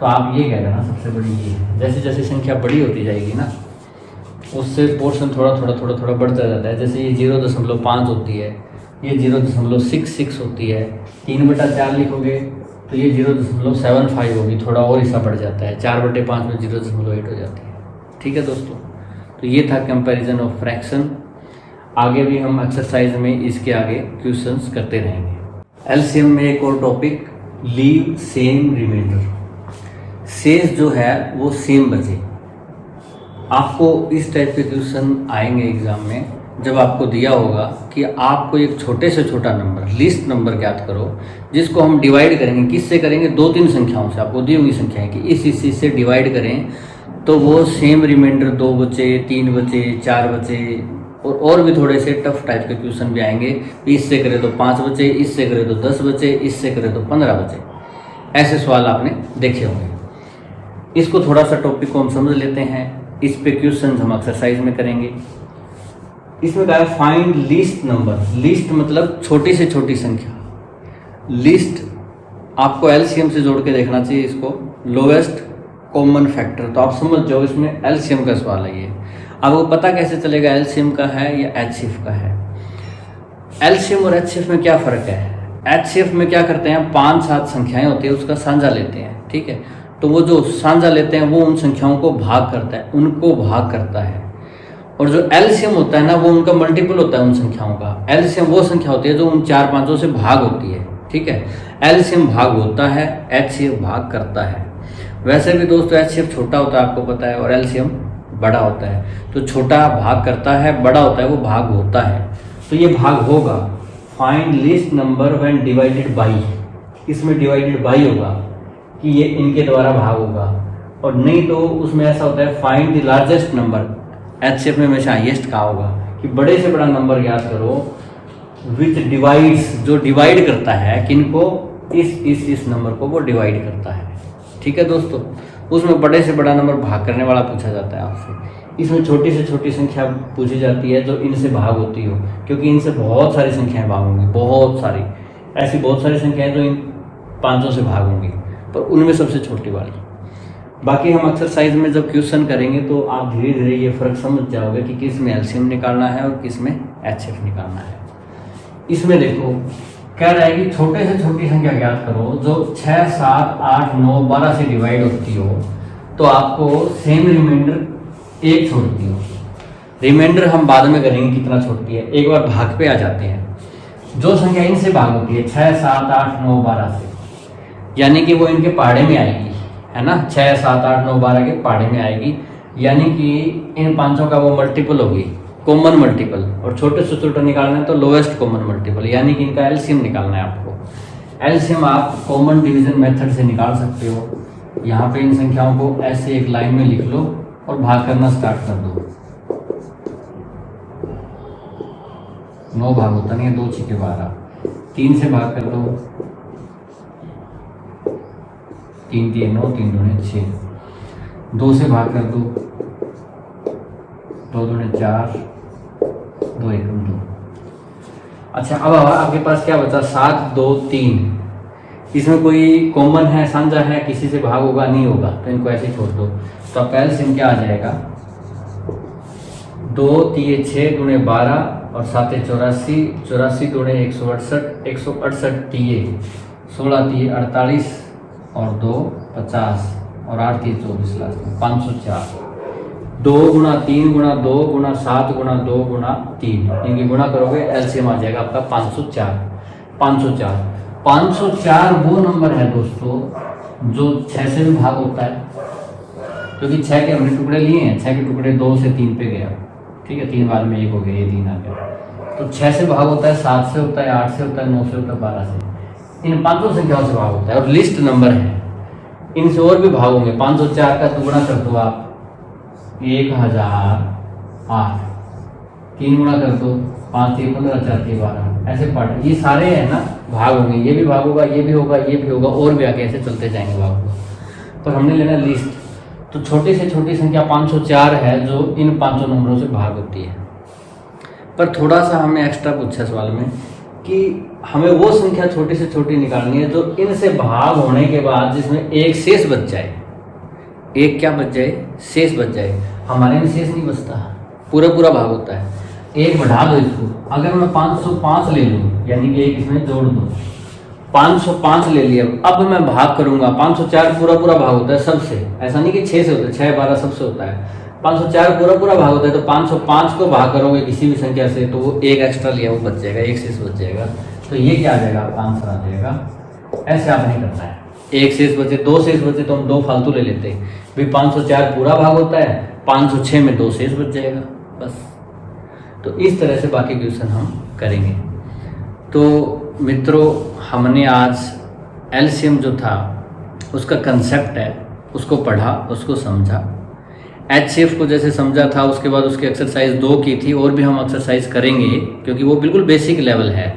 S1: तो आप ये कह रहे ना सबसे बड़ी ये है। जैसे जैसे संख्या बड़ी होती जाएगी ना, उससे पोर्शन थोड़ा थोड़ा बढ़ता जाता है। जैसे ये 0.5 होती है, ये 0.66 होती है, 3/4 लिखोगे तो ये 0.75 होगी, थोड़ा और हिस्सा बढ़ जाता है, 4/5 में 0.8 हो जाती है। ठीक है दोस्तों, तो ये था कंपैरिजन ऑफ फ्रैक्शन। आगे भी हम एक्सरसाइज में इसके आगे क्वेश्चंस करते रहेंगे। एलसीएम में एक और टॉपिक, लीव सेम रिमाइंडर, शेष जो है वो सेम बचे। आपको इस टाइप के क्वेश्चन आएंगे एग्जाम में, जब आपको दिया होगा कि आपको एक छोटे से छोटा नंबर, लीस्ट नंबर ज्ञात करो, जिसको हम डिवाइड करेंगे, किससे करेंगे? 2-3 संख्याओं से। आपको दी हुई संख्याएं कि इस से डिवाइड करें तो वो सेम रिमाइंडर 2 बचे, 3 बचे, 4 बचे, और भी थोड़े से टफ टाइप के क्वेश्चन भी आएंगे। इससे करें तो 5 बचे, इससे करें तो 10 बचे, इससे करें तो 15 बचे। ऐसे सवाल आपने देखे होंगे। इसको थोड़ा सा टॉपिक को हम समझ लेते हैं, इस पे क्वेश्चन हम एक्सरसाइज में करेंगे। इसमें कहा है फाइंड लीस्ट नंबर, लीस्ट मतलब छोटी से छोटी संख्या। लिस्ट आपको एलसीएम से जोड़ के देखना चाहिए इसको, लोएस्ट कॉमन फैक्टर। तो आप समझ जाओ इसमें एलसीएम का सवाल है ये। आपको पता कैसे चलेगा एलसीएम का है या एचसीएफ का है? एलसीएम और एचसीएफ में क्या फ़र्क है? एचसीएफ में क्या करते हैं, 5-7 संख्याएं होती है, उसका साझा लेते हैं, ठीक है। तो वो जो साझा लेते हैं वो उन संख्याओं को भाग करता है, उनको भाग करता है। और जो एलसीएम होता है ना वो उनका मल्टीपल होता है उन संख्याओं का। एलसीएम वो संख्या होती है जो उन 4 5 से भाग होती है, ठीक है। एलसीएम भाग होता है, एचसीएफ भाग करता है। वैसे भी दोस्तों एचसीएफ छोटा होता है आपको पता है, और एलसीएम बड़ा होता है। तो छोटा भाग करता है, बड़ा होता है वो भाग होता है। तो ये भाग होगा find least number when divided by, इसमें डिवाइडेड बाई होगा कि ये इनके द्वारा भाग होगा। और नहीं तो उसमें ऐसा होता है find the largest number, HCF में हमेशा हाईएस्ट का होगा कि बड़े से बड़ा नंबर याद करो विच डिवाइड्स, जो डिवाइड करता है किनको, इस नंबर को वो डिवाइड करता है, ठीक है दोस्तों। उसमें बड़े से बड़ा नंबर भाग करने वाला पूछा जाता है आपसे। इसमें छोटी से छोटी संख्या पूछी जाती है जो इनसे भाग होती हो, क्योंकि इनसे बहुत सारी संख्याएं भाग होंगी, बहुत सारी, ऐसी बहुत सारी संख्याएं जो इन 500 से भाग होंगी, पर उनमें सबसे छोटी वाली। बाकी हम एक्सरसाइज में जब क्वेश्चन करेंगे तो आप धीरे धीरे ये फ़र्क समझ जाओगे कि किस में एलसीएम निकालना है और किस में एचसीएफ निकालना है। इसमें देखो कह रहा है कि छोटे से छोटी संख्या ज्ञात करो जो 6 7 8 9 12 से डिवाइड होती हो, तो आपको सेम रिमाइंडर 1 छोड़ती हो। रिमाइंडर हम बाद में करेंगे कितना छोड़ती है, एक बार भाग पे आ जाते हैं। जो संख्या इनसे भाग होती है 6 7 8 9 12 से, यानी कि वो इनके पहाड़े में आएगी, है ना। 6 7 8 9 12 के पहाड़े में आएगी, यानी कि इन 500 का वो मल्टीपल होगी, कॉमन मल्टीपल। और छोटे से छोटा निकालना है तो लोएस्ट कॉमन मल्टीपल, यानी कि इनका एलसीएम निकालना है आपको। एलसीएम आप कॉमन डिवीजन मेथड से निकाल सकते हो। यहाँ पे इन संख्याओं को ऐसे एक लाइन में लिख लो और भाग करना स्टार्ट कर दो। 9 भाग होता नहीं है, 2 6 12, 3 से भाग कर दो, 3 3 9, 3 दूने 6, 2 से भाग कर दो, 2 दूने 4, 2 1 2। अच्छा अब आपके पास क्या बचा, 7 2 3। इसमें कोई कॉमन है, साझा है, किसी से भाग होगा नहीं होगा, तो इनको ऐसे छोड़ दो। तो आपका एलसीएम क्या आ जाएगा, 2 3 6 दूने 12 और 7 84, 84 दूने 168, 168 3 16 3 48 और 2 50 और 8 3 24 लास्ट में 504। 2 गुणा 3 गुणा 2 गुणा 7 गुणा 2 गुणा 3, इनकी गुणा करोगे एलसीएम आ जाएगा आपका 504। 504 504 वो नंबर है दोस्तों जो 6 से भी भाग होता है, क्योंकि 6 के हमने टुकड़े लिए हैं, 6 के टुकड़े 2 से 3 पे गया, ठीक है, 3 बार में 1 हो गया, ये 3 आ गया। तो 6 से भाग होता है, 7 से होता है, 8 से होता है, 9 से होता है, 12 से, इन 500 संख्याओं से भाग होता है। और लिस्ट नंबर है, इनसे और भी भाग होंगे। 504 का दुगुना कर दो आप 1008, 3 गुणा कर दो 5 3 15 4 3 12, ऐसे पार्ट ये सारे है ना भाग होंगे, ये भी भाग होगा, ये भी होगा, ये भी होगा, और भी आगे ऐसे चलते जाएंगे भाग। पर हमने लेना लिस्ट, तो छोटी से छोटी संख्या 504 है जो इन 500 नंबरों से भाग होती है। पर थोड़ा सा हमें एक्स्ट्रा पूछा सवाल में कि हमें वो संख्या छोटी से छोटी निकालनी है जो इनसे भाग होने के बाद जिसमें एक शेष बच जाए। एक क्या बच जाए, शेष बच जाए। हमारे में शेष नहीं बचता, पूरा पूरा भाग होता है। एक बढ़ा दो इसको, अगर मैं 505 ले लूँ, यानी कि एक इसमें जोड़ दूँ, 505 ले लिया, अब मैं भाग करूंगा। 504 पूरा पूरा भाग होता है सबसे, ऐसा नहीं कि 6 से होता है, 6 12 सबसे होता है। 504 पूरा पूरा भाग होता है, तो 505 को भाग करोगे किसी भी संख्या से तो वो एक एक्स्ट्रा लिया वो बच जाएगा, एक शेष बच जाएगा। तो ये क्या आ जाएगा, आपका आंसर आ जाएगा। ऐसे आप नहीं करना है, एक शेष बचे, 2 शेष बचे तो हम 2 फालतू ले लेते हैं भाई। 504 पूरा भाग होता है, 506 में 2 शेष बच जाएगा बस। तो इस तरह से बाकी क्वेश्चन हम करेंगे। तो मित्रों, हमने आज एलसीएम जो था उसका कंसेप्ट है उसको पढ़ा, उसको समझा। एचसीएफ को जैसे समझा था, उसके बाद उसकी एक्सरसाइज 2 की थी, और भी हम एक्सरसाइज करेंगे क्योंकि वो बिल्कुल बेसिक लेवल है,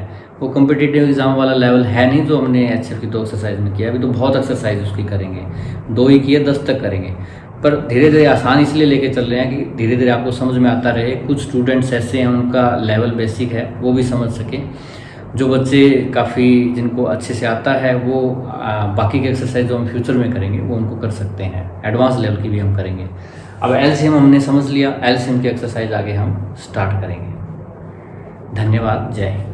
S1: वो कॉम्पिटिटिव एग्जाम वाला लेवल है नहीं जो हमने एचसीएफ की 2 एक्सरसाइज में किया। अभी तो बहुत एक्सरसाइज उसकी करेंगे, 2 ही किए, 10 तक करेंगे। पर धीरे धीरे आसान इसलिए लेके चल रहे हैं कि धीरे धीरे आपको समझ में आता रहे। कुछ स्टूडेंट्स ऐसे हैं उनका लेवल बेसिक है, वो भी समझ सके। जो बच्चे काफ़ी जिनको अच्छे से आता है वो बाकी के एक्सरसाइज जो हम फ्यूचर में करेंगे वो उनको कर सकते हैं, एडवांस लेवल की भी हम करेंगे। अब एलसीएम हमने समझ लिया, एलसीएम की एक्सरसाइज आगे हम स्टार्ट करेंगे। धन्यवाद, जय हिंद।